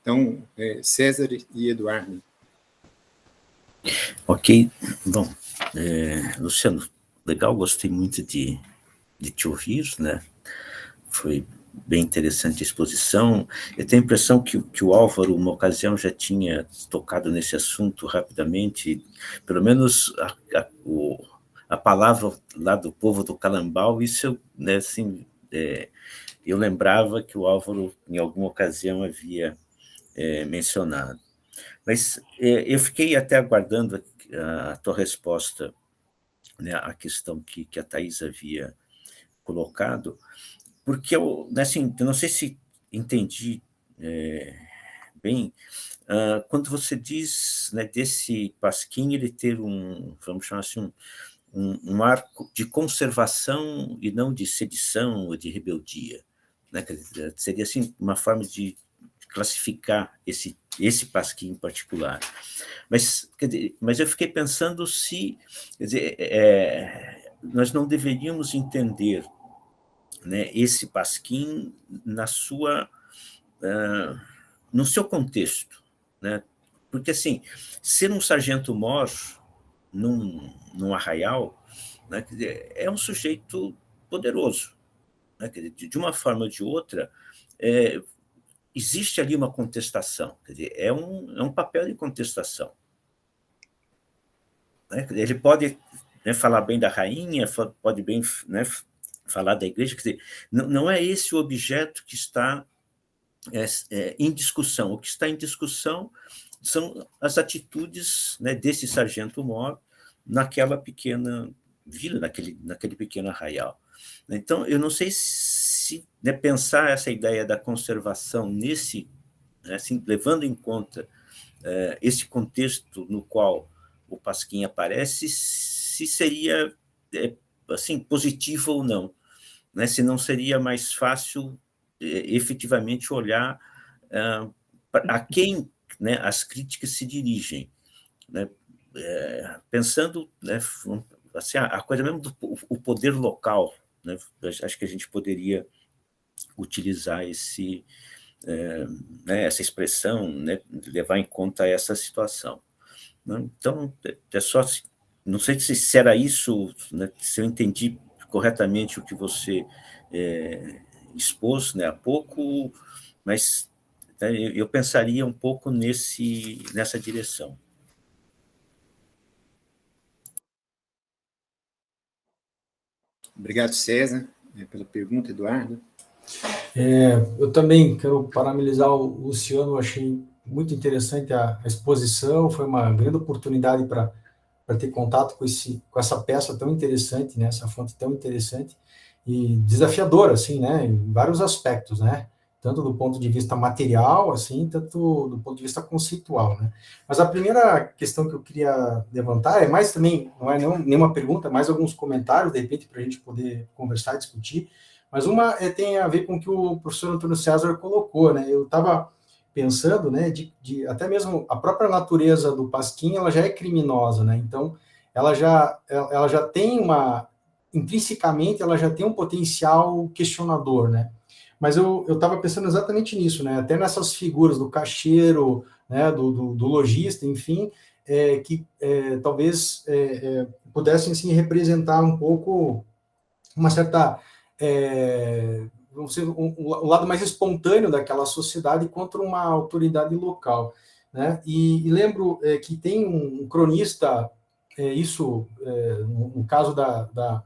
Então, César e Eduardo. Ok. Bom, Luciano, legal, gostei muito de te ouvir, né? Foi bem interessante a exposição. Eu tenho a impressão que o Álvaro, uma ocasião, já tinha tocado nesse assunto rapidamente, pelo menos a palavra lá do povo do Calambau, isso, né, assim, eu lembrava que o Álvaro, em alguma ocasião, havia mencionado. Mas eu fiquei até aguardando a tua resposta, né, à questão que a Thaís havia colocado, porque eu não sei se entendi bem, quando você diz, né, desse Pasquim ele ter vamos chamar assim, um arco de conservação e não de sedição ou de rebeldia, né? Seria assim uma forma de classificar esse Pasquim em particular. Mas eu fiquei pensando se, quer dizer, nós não deveríamos entender, né, esse Pasquim no seu contexto, né? Porque, assim, ser um sargento-mor num arraial, né, quer dizer, é um sujeito poderoso, né? Quer dizer, de uma forma ou de outra, existe ali uma contestação, quer dizer, é um papel de contestação, né? Ele pode, né, falar bem da rainha, pode bem, né, falar da igreja, quer dizer, não é esse o objeto que está em discussão. O que está em discussão são as atitudes, né, desse sargento-mor naquela pequena vila, naquele pequeno arraial. Então, eu não sei se, né, pensar essa ideia da conservação nesse, né, assim, levando em conta esse contexto no qual o Pasquim aparece, se seria assim, positivo ou não, né? Se não seria mais fácil efetivamente olhar a quem, né, as críticas se dirigem, né? Pensando, né, assim, a coisa mesmo o poder local, né? Acho que a gente poderia utilizar né, essa expressão, né, levar em conta essa situação. Então, é só, não sei se era isso, né, se eu entendi corretamente o que você expôs, né, há pouco, mas, né, eu pensaria um pouco nessa direção. Obrigado, César, pela pergunta, Eduardo. Eu também quero parabenizar o Luciano, achei muito interessante a exposição, foi uma grande oportunidade para ter contato com essa peça tão interessante, né, essa fonte tão interessante e desafiadora, assim, né, em vários aspectos, né, tanto do ponto de vista material, assim, tanto do ponto de vista conceitual, né. Mas a primeira questão que eu queria levantar é mais também, não é nenhuma pergunta, mais alguns comentários, de repente, para a gente poder conversar, discutir, mas uma tem a ver com o que o professor Antônio César colocou, né, eu estava pensando, né, de até mesmo a própria natureza do Pasquim, ela já é criminosa, né, então ela já tem intrinsecamente, ela já tem um potencial questionador, né, mas eu estava pensando exatamente nisso, né, até nessas figuras do caixeiro, né, do lojista, enfim, que talvez pudessem, assim, representar um pouco uma certa vamos dizer, um lado mais espontâneo daquela sociedade contra uma autoridade local, né? E lembro que tem um cronista, no caso da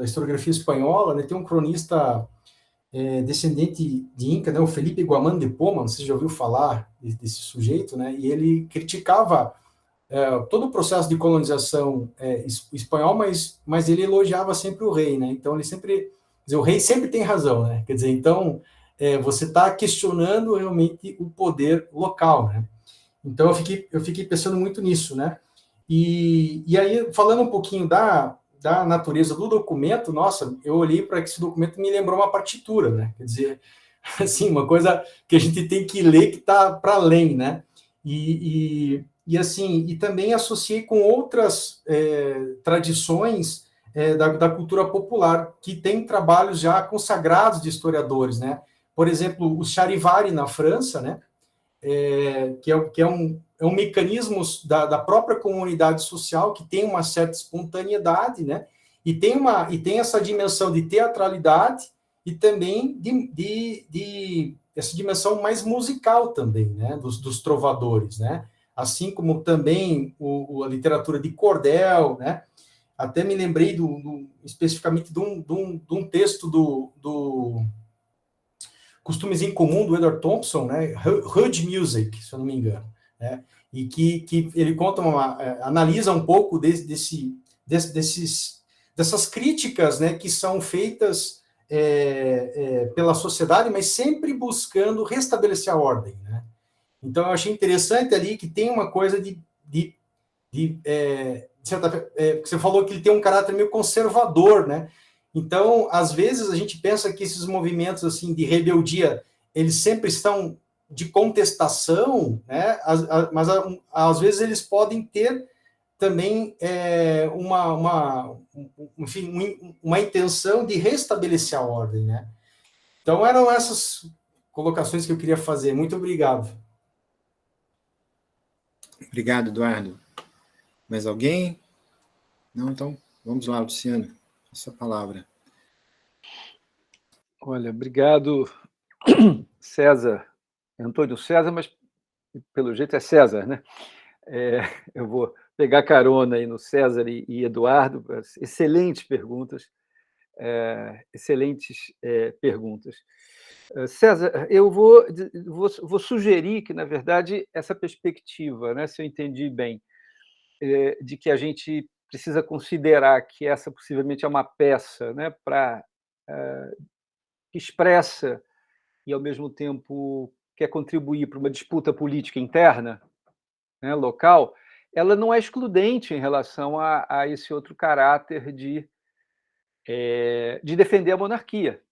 historiografia espanhola, né? Tem um cronista descendente de Inca, né? O Felipe Guamán de Poma, não sei se já ouviu falar desse sujeito, né? E ele criticava todo o processo de colonização espanhol, mas ele elogiava sempre o rei, né? Então ele sempre, quer dizer, o rei sempre tem razão, né? Quer dizer, então você está questionando realmente o poder local, né? Então eu fiquei pensando muito nisso, né? E aí falando um pouquinho da natureza do documento, nossa, eu olhei para esse documento e me lembrou uma partitura, né? Quer dizer, assim, uma coisa que a gente tem que ler que está para além, né? E assim, e também associei com outras tradições da cultura popular, que tem trabalhos já consagrados de historiadores, né? Por exemplo, o Charivari, na França, né? Que é um mecanismo da própria comunidade social, que tem uma certa espontaneidade, né? E tem essa dimensão de teatralidade e também de essa dimensão mais musical também, né? Dos trovadores, né? Assim como também a literatura de cordel, né? Até me lembrei especificamente de um texto do Costumes em Comum, do Edward Thompson, né? Hood Music, se eu não me engano, né? E que ele conta analisa um pouco dessas críticas, né, que são feitas pela sociedade, mas sempre buscando restabelecer a ordem, né? Então, eu achei interessante ali que tem uma coisa você falou que ele tem um caráter meio conservador, né? Então, às vezes, a gente pensa que esses movimentos assim de rebeldia, eles sempre estão de contestação, né? Mas, às vezes, eles podem ter também uma intenção de restabelecer a ordem, né? Então, eram essas colocações que eu queria fazer. Muito obrigado. Obrigado, Eduardo. Mais alguém? Não, então vamos lá, Luciano, a sua palavra. Olha, obrigado, César, Antônio César, mas pelo jeito é César, né? Eu vou pegar carona aí no César e Eduardo, excelentes perguntas, César, eu vou sugerir que, na verdade, essa perspectiva, né, se eu entendi bem, de que a gente precisa considerar que essa possivelmente é uma peça, né, que expressa e, ao mesmo tempo, quer contribuir para uma disputa política interna, né, local, ela não é excludente em relação a esse outro caráter de defender a monarquia.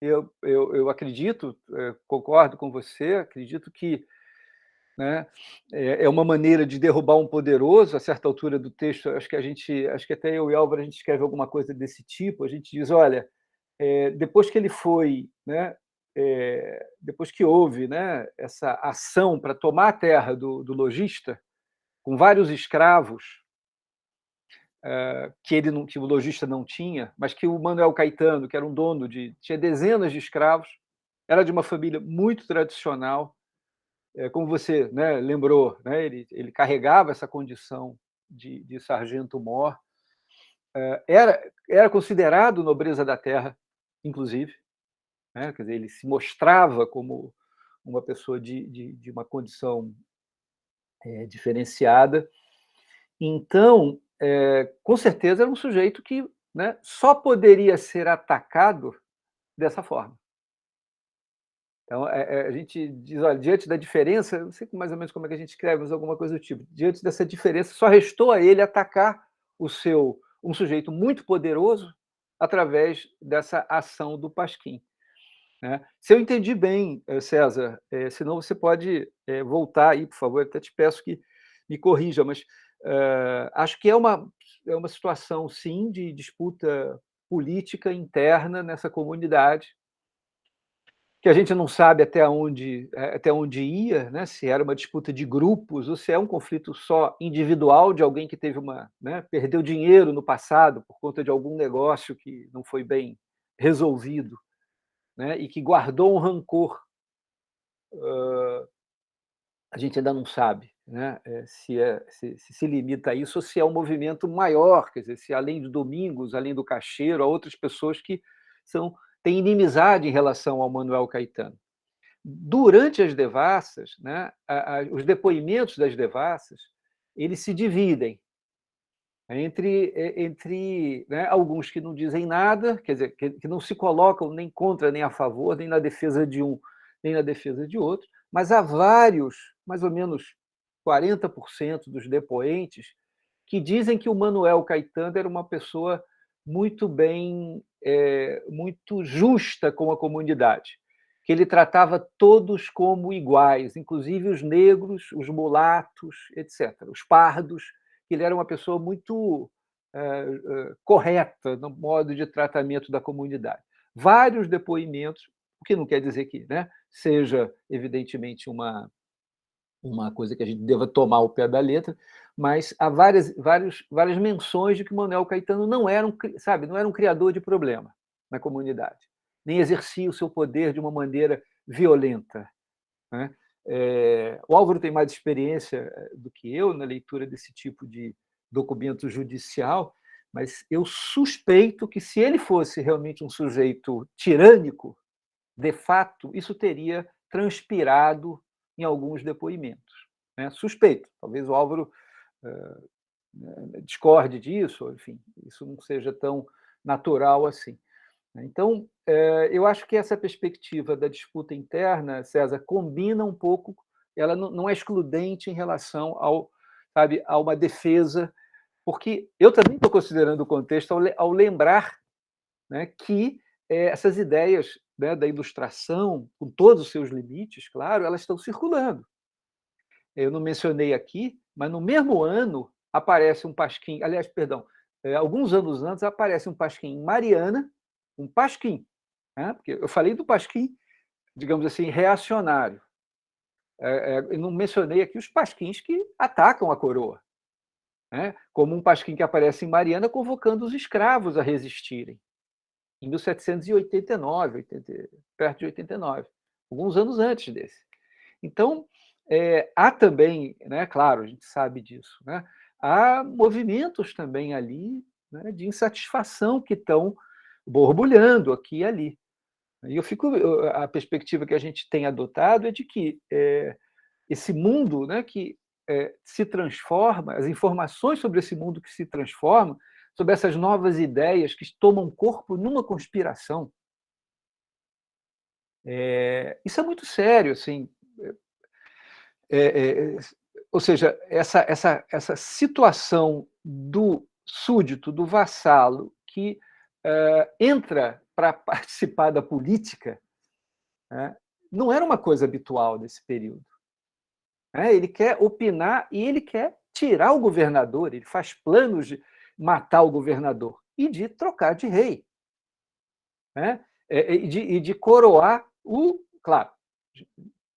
Eu acredito, concordo com você, acredito que, né, é uma maneira de derrubar um poderoso. A certa altura do texto, acho que até eu e Álvaro, a gente escreve alguma coisa desse tipo, a gente diz, olha, depois que ele foi, né, depois que houve, né, essa ação para tomar a terra do lojista, com vários escravos, que o lojista não tinha, mas que o Manuel Caetano, que era um dono tinha dezenas de escravos, era de uma família muito tradicional, como você, né, lembrou, né, ele carregava essa condição de sargento-mor, era considerado nobreza da terra, inclusive, né, quer dizer, ele se mostrava como uma pessoa de uma condição diferenciada. Então, com certeza era um sujeito que, né, só poderia ser atacado dessa forma. Então, a gente diz, olha, diante da diferença, não sei mais ou menos como é que a gente escreve, mas alguma coisa do tipo, diante dessa diferença, só restou a ele atacar um sujeito muito poderoso através dessa ação do Pasquim, né? Se eu entendi bem, César, senão você pode voltar aí, por favor, eu até te peço que me corrija, mas acho que é uma situação, sim, de disputa política interna nessa comunidade, que a gente não sabe até onde ia, né? Se era uma disputa de grupos ou se é um conflito só individual de alguém que teve né, perdeu dinheiro no passado por conta de algum negócio que não foi bem resolvido, né, e que guardou um rancor. A gente ainda não sabe, né, se limita a isso ou se é um movimento maior, quer dizer, se além de Domingos, além do Cacheiro, há outras pessoas que têm inimizade em relação ao Manuel Caetano. Durante as devassas, né, os depoimentos das devassas, eles se dividem entre né, alguns que não dizem nada, quer dizer, que não se colocam nem contra, nem a favor, nem na defesa de um, nem na defesa de outro, mas há vários, mais ou menos 40% dos depoentes, que dizem que o Manuel Caetano era uma pessoa muito muito justa com a comunidade, que ele tratava todos como iguais, inclusive os negros, os mulatos, etc., os pardos, que ele era uma pessoa muito correta no modo de tratamento da comunidade. Vários depoimentos, o que não quer dizer que, né, seja, evidentemente, uma coisa que a gente deva tomar ao pé da letra, mas há várias menções de que Manuel Caetano não era um criador de problema na comunidade, nem exercia o seu poder de uma maneira violenta, né? O Álvaro tem mais experiência do que eu na leitura desse tipo de documento judicial, mas eu suspeito que, se ele fosse realmente um sujeito tirânico, de fato, isso teria transpirado em alguns depoimentos, né? Suspeito. Talvez o Álvaro discorde disso, enfim, isso não seja tão natural assim. Então, eu acho que essa perspectiva da disputa interna, César, combina um pouco, ela não é excludente em relação a uma defesa, porque eu também estou considerando o contexto ao lembrar, né, que essas ideias, né, da Ilustração, com todos os seus limites, claro, elas estão circulando. Eu não mencionei aqui, mas no mesmo ano aparece um Pasquim, aliás, perdão, alguns anos antes aparece um Pasquim em Mariana, um Pasquim, né? Porque eu falei do Pasquim, digamos assim, reacionário. Eu não mencionei aqui os pasquins que atacam a coroa, né? Como um Pasquim que aparece em Mariana convocando os escravos a resistirem, em 1789, perto de 89, alguns anos antes desse. Então, há também, né, claro, a gente sabe disso, né, há movimentos também ali, né, de insatisfação que estão borbulhando aqui e ali. E a perspectiva que a gente tem adotado é de que esse mundo, né, que se transforma, as informações sobre esse mundo que se transforma, sobre essas novas ideias que tomam corpo numa conspiração. Isso é muito sério, assim. Ou seja, essa situação do súdito, do vassalo, que entra para participar da política, né, não era uma coisa habitual nesse período. Ele quer opinar e ele quer tirar o governador, ele faz planos de matar o governador e de trocar de rei. Né? E de coroar o... Claro,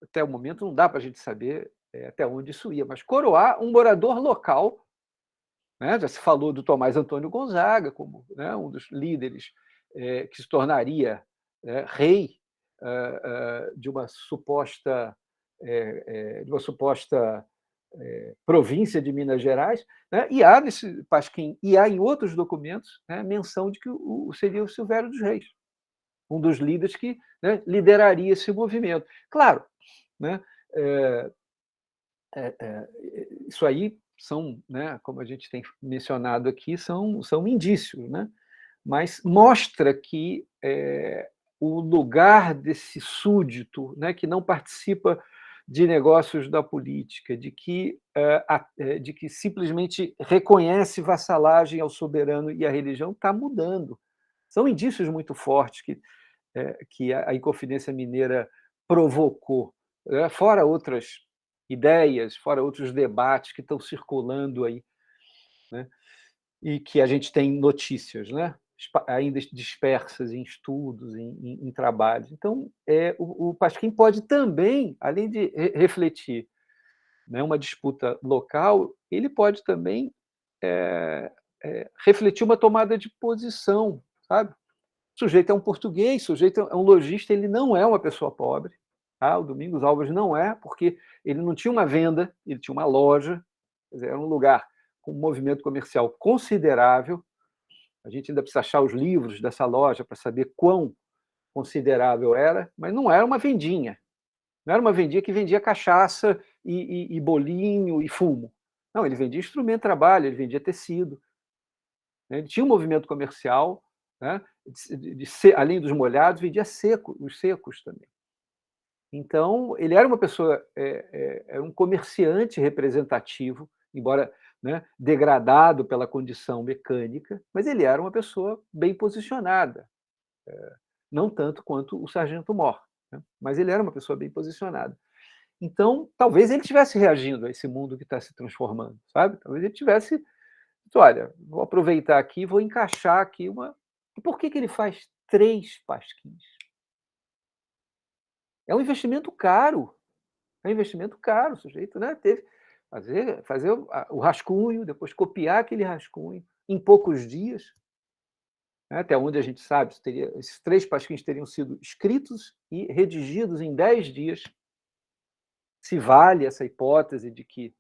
até o momento não dá para a gente saber até onde isso ia, mas coroar um morador local. Né? Já se falou do Tomás Antônio Gonzaga como, né, um dos líderes que se tornaria rei de uma suposta província de Minas Gerais, né? E há nesse Pasquim e há em outros documentos, né, menção de que seria o Silvério dos Reis, um dos líderes que, né, lideraria esse movimento. Claro, né, isso aí são, né, como a gente tem mencionado aqui, são indícios, né? Mas mostra que o lugar desse súdito, né, que não participa de negócios da política, de que simplesmente reconhece vassalagem ao soberano e à religião, está mudando. São indícios muito fortes que a Inconfidência Mineira provocou, fora outras ideias, fora outros debates que estão circulando aí, né? E que a gente tem notícias, né? Ainda dispersas em estudos, em trabalhos. Então, o Pasquim pode também, além de refletir, né, uma disputa local, ele pode também refletir uma tomada de posição, sabe? O sujeito é um português, o sujeito é um lojista, ele não é uma pessoa pobre. Tá? O Domingos Alves não é, porque ele não tinha uma venda, ele tinha uma loja, quer dizer, era um lugar com um movimento comercial considerável. A gente ainda precisa achar os livros dessa loja para saber quão considerável era, mas não era uma vendinha. Não era uma vendinha que vendia cachaça e bolinho e fumo. Não, ele vendia instrumento de trabalho, ele vendia tecido. Ele tinha um movimento comercial, né? Além dos molhados, vendia os secos também. Então, ele era uma pessoa, era um comerciante representativo, embora, né, degradado pela condição mecânica, mas ele era uma pessoa bem posicionada, não tanto quanto o Sargento Mor, né? Mas ele era uma pessoa bem posicionada. Então, talvez ele estivesse reagindo a esse mundo que está se transformando, sabe? Talvez ele tivesse, olha, vou aproveitar aqui, vou encaixar aqui uma... E por que ele faz 3 pasquins? É um investimento caro. É um investimento caro, o sujeito, né, teve fazer o rascunho, depois copiar aquele rascunho em poucos dias, né, até onde a gente sabe, esses 3 pasquins teriam sido escritos e redigidos em 10 dias. Se vale essa hipótese de que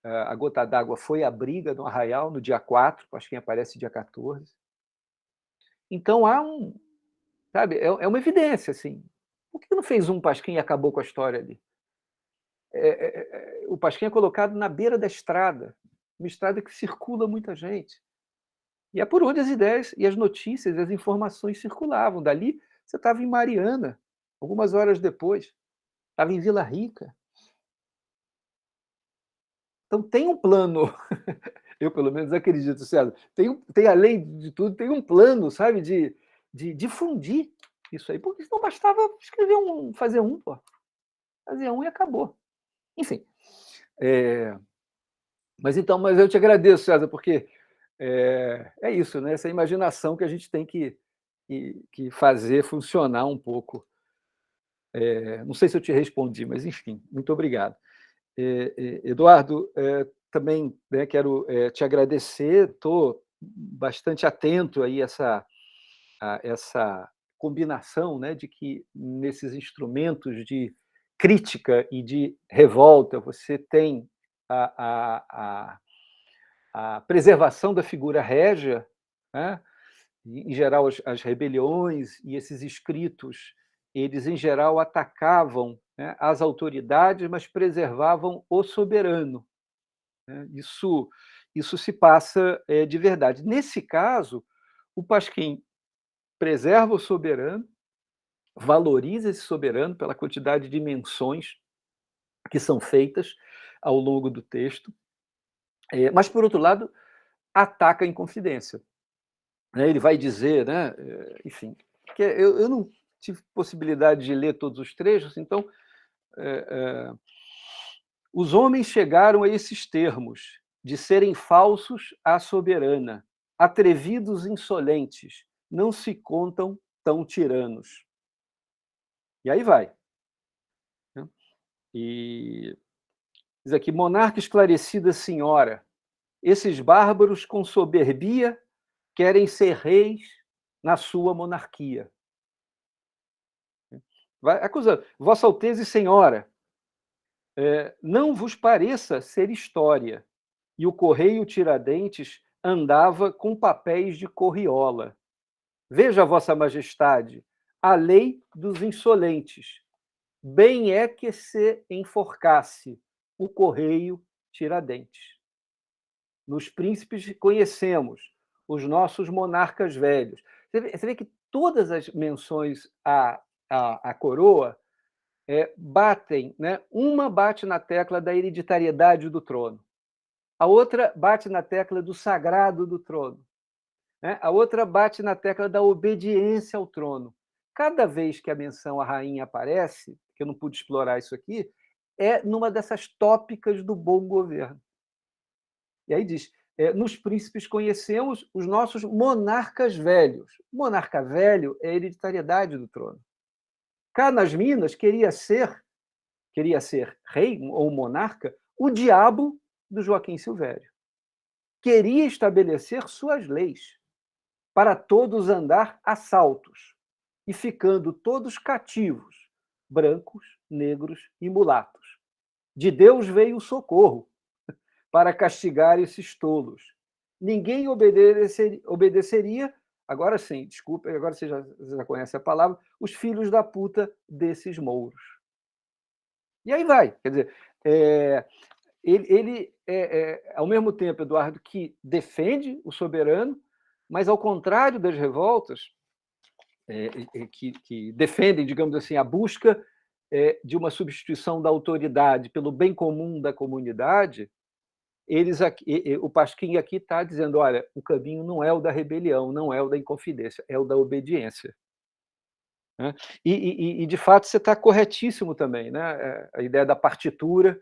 a gota d'água foi a briga no Arraial no dia 4, o pasquim aparece dia 14. Então há sabe, é uma evidência, assim. Por que não fez um pasquim e acabou com a história ali? O pasquim é colocado na beira da estrada, uma estrada que circula muita gente. E é por onde as ideias e as notícias, as informações circulavam. Dali, você estava em Mariana, algumas horas depois, estava em Vila Rica. Então tem um plano, eu pelo menos acredito, César, tem além de tudo, tem um plano, sabe, de difundir isso aí, porque senão bastava escrever fazer um, pô. Fazia um e acabou. Enfim. Mas eu te agradeço, César, porque é isso, né? Essa imaginação que a gente tem que fazer funcionar um pouco. Não sei se eu te respondi, mas enfim, muito obrigado. Eduardo, também, né, quero te agradecer, estou bastante atento aí a essa combinação, né, de que nesses instrumentos de crítica e de revolta você tem a preservação da figura régia, né? Em geral as rebeliões e esses escritos, eles em geral atacavam, né, as autoridades, mas preservavam o soberano, né? Isso se passa de verdade. Nesse caso, o Pasquim preserva o soberano, valoriza esse soberano pela quantidade de menções que são feitas ao longo do texto, mas, por outro lado, ataca a Inconfidência. Ele vai dizer, né, enfim, que eu não tive possibilidade de ler todos os trechos, então, os homens chegaram a esses termos, de serem falsos à soberana, atrevidos e insolentes, não se contam tão tiranos. E aí vai. Né? E diz aqui, monarca esclarecida senhora, esses bárbaros com soberbia querem ser reis na sua monarquia. Vai acusando, Vossa Alteza e Senhora, não vos pareça ser história, e o correio Tiradentes andava com papéis de corriola. Veja, Vossa Majestade, a lei dos insolentes. Bem é que se enforcasse o correio Tiradentes. Nos príncipes conhecemos os nossos monarcas velhos. Você vê que todas as menções à coroa batem, né? Uma bate na tecla da hereditariedade do trono, a outra bate na tecla do sagrado do trono, né? A outra bate na tecla da obediência ao trono. Cada vez que a menção à rainha aparece, que eu não pude explorar isso aqui, é numa dessas tópicas do bom governo. E aí diz, nos príncipes conhecemos os nossos monarcas velhos. O monarca velho é a hereditariedade do trono. Cá nas Minas queria ser rei ou monarca o diabo do Joaquim Silvério. Queria estabelecer suas leis para todos andar a saltos e ficando todos cativos, brancos, negros e mulatos. De Deus veio o socorro para castigar esses tolos. Ninguém obedeceria, agora sim, desculpa, agora você já conhece a palavra, os filhos da puta desses mouros. E aí vai, quer dizer, ele ao mesmo tempo, Eduardo, que defende o soberano, mas ao contrário das revoltas, que defendem, digamos assim, a busca de uma substituição da autoridade pelo bem comum da comunidade, o Pasquim aqui está dizendo, olha, o caminho não é o da rebelião, não é o da inconfidência, é o da obediência. Né? E de fato, você está corretíssimo também. Né? A ideia da partitura,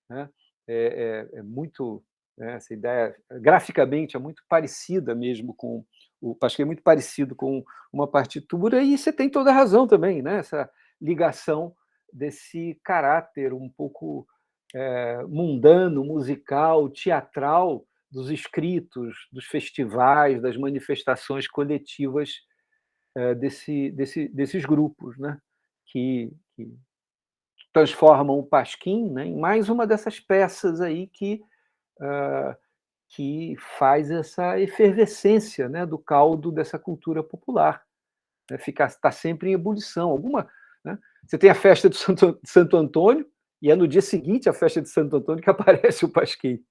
né? é muito... essa ideia, graficamente, é muito parecida mesmo com... O Pasquim é muito parecido com uma partitura, e você tem toda a razão também, né? Essa ligação desse caráter um pouco... mundano, musical, teatral dos escritos, dos festivais, das manifestações coletivas desses grupos, né? que transformam o Pasquim, né, em mais uma dessas peças aí que faz essa efervescência, né, do caldo dessa cultura popular. Né? Está sempre em ebulição. Né? Você tem a festa de Santo Antônio, e é no dia seguinte à festa de Santo Antônio que aparece o Pasquim.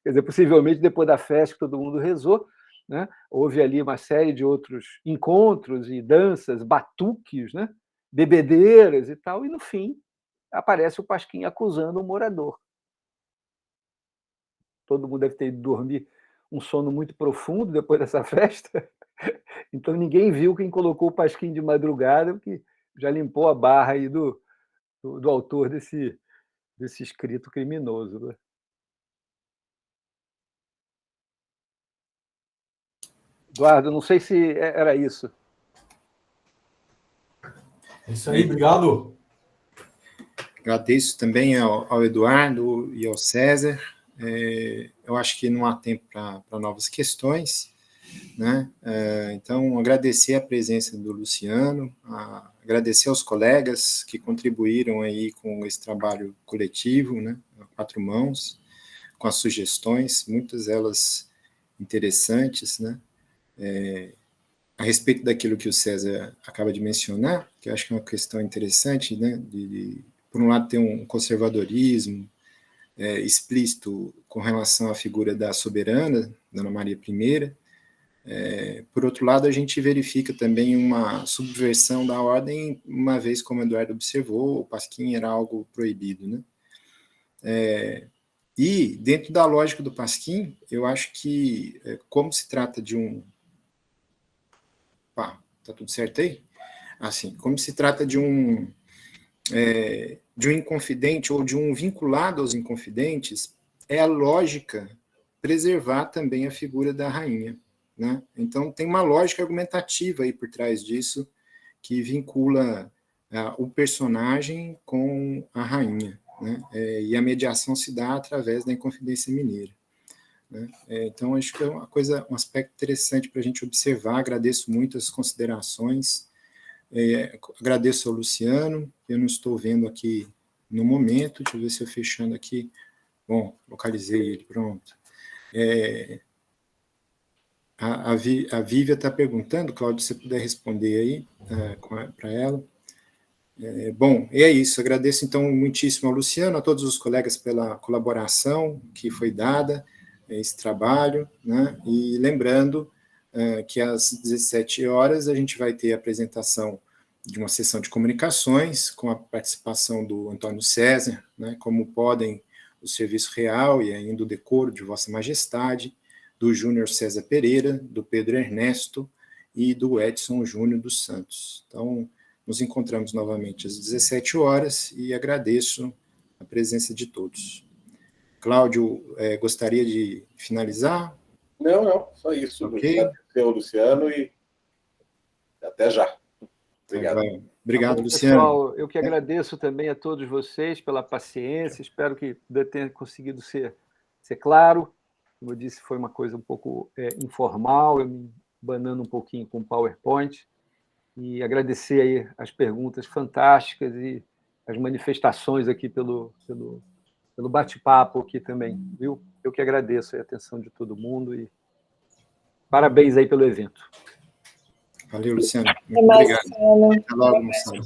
Quer dizer, possivelmente depois da festa que todo mundo rezou, né, houve ali uma série de outros encontros e danças, batuques, né, bebedeiras e tal, e no fim aparece o Pasquim acusando o morador. Todo mundo deve ter ido dormir um sono muito profundo depois dessa festa, então ninguém viu quem colocou o Pasquim de madrugada, porque já limpou a barra aí do autor desse escrito criminoso. Né? Eduardo, não sei se era isso. É isso aí, obrigado. Agradeço também ao Eduardo e ao César. Eu acho que não há tempo para novas questões, né? Então, agradecer a presença do Luciano, agradecer aos colegas que contribuíram aí com esse trabalho coletivo, né? A quatro mãos, com as sugestões, muitas delas interessantes, né? A respeito daquilo que o César acaba de mencionar, que eu acho que é uma questão interessante, né? Por um lado, ter um conservadorismo, explícito com relação à figura da soberana, Dona Maria I. Por outro lado, a gente verifica também uma subversão da ordem, uma vez, como Eduardo observou, o Pasquim era algo proibido, né? E, dentro da lógica do Pasquim, eu acho que, como se trata de um... tá tudo certo aí? Assim, como se trata de um inconfidente ou de um vinculado aos inconfidentes, é a lógica preservar também a figura da rainha, né? Então, tem uma lógica argumentativa aí por trás disso, que vincula o personagem com a rainha, né? E a mediação se dá através da Inconfidência Mineira, né? Então, acho que é um aspecto interessante para a gente observar. Agradeço muito as considerações. Agradeço ao Luciano, eu não estou vendo aqui no momento, deixa eu ver se eu fechando aqui. Bom, localizei ele, pronto. A Vívia está perguntando, Cláudio, se você puder responder aí para ela. Bom, e é isso, agradeço então muitíssimo ao Luciano, a todos os colegas pela colaboração que foi dada, esse trabalho, né? E lembrando que às 17 horas a gente vai ter a apresentação de uma sessão de comunicações com a participação do Antônio César, né? Como podem o Serviço Real e ainda o decoro de Vossa Majestade, do Júnior César Pereira, do Pedro Ernesto e do Edson Júnior dos Santos. Então, nos encontramos novamente às 17 horas e agradeço a presença de todos. Cláudio, gostaria de finalizar? Não, só isso. Ok. Agradecer ao Luciano e até já. Obrigado. Obrigado, Bom, Luciano. pessoal, eu que agradeço também a todos vocês pela paciência, espero que tenha conseguido ser claro. Como eu disse, foi uma coisa um pouco informal, eu me banando um pouquinho com o PowerPoint, e agradecer aí as perguntas fantásticas e as manifestações aqui pelo bate-papo aqui também, viu? Eu que agradeço a atenção de todo mundo e parabéns aí pelo evento. Valeu, Luciano. Muito obrigado. Até logo, Luciano.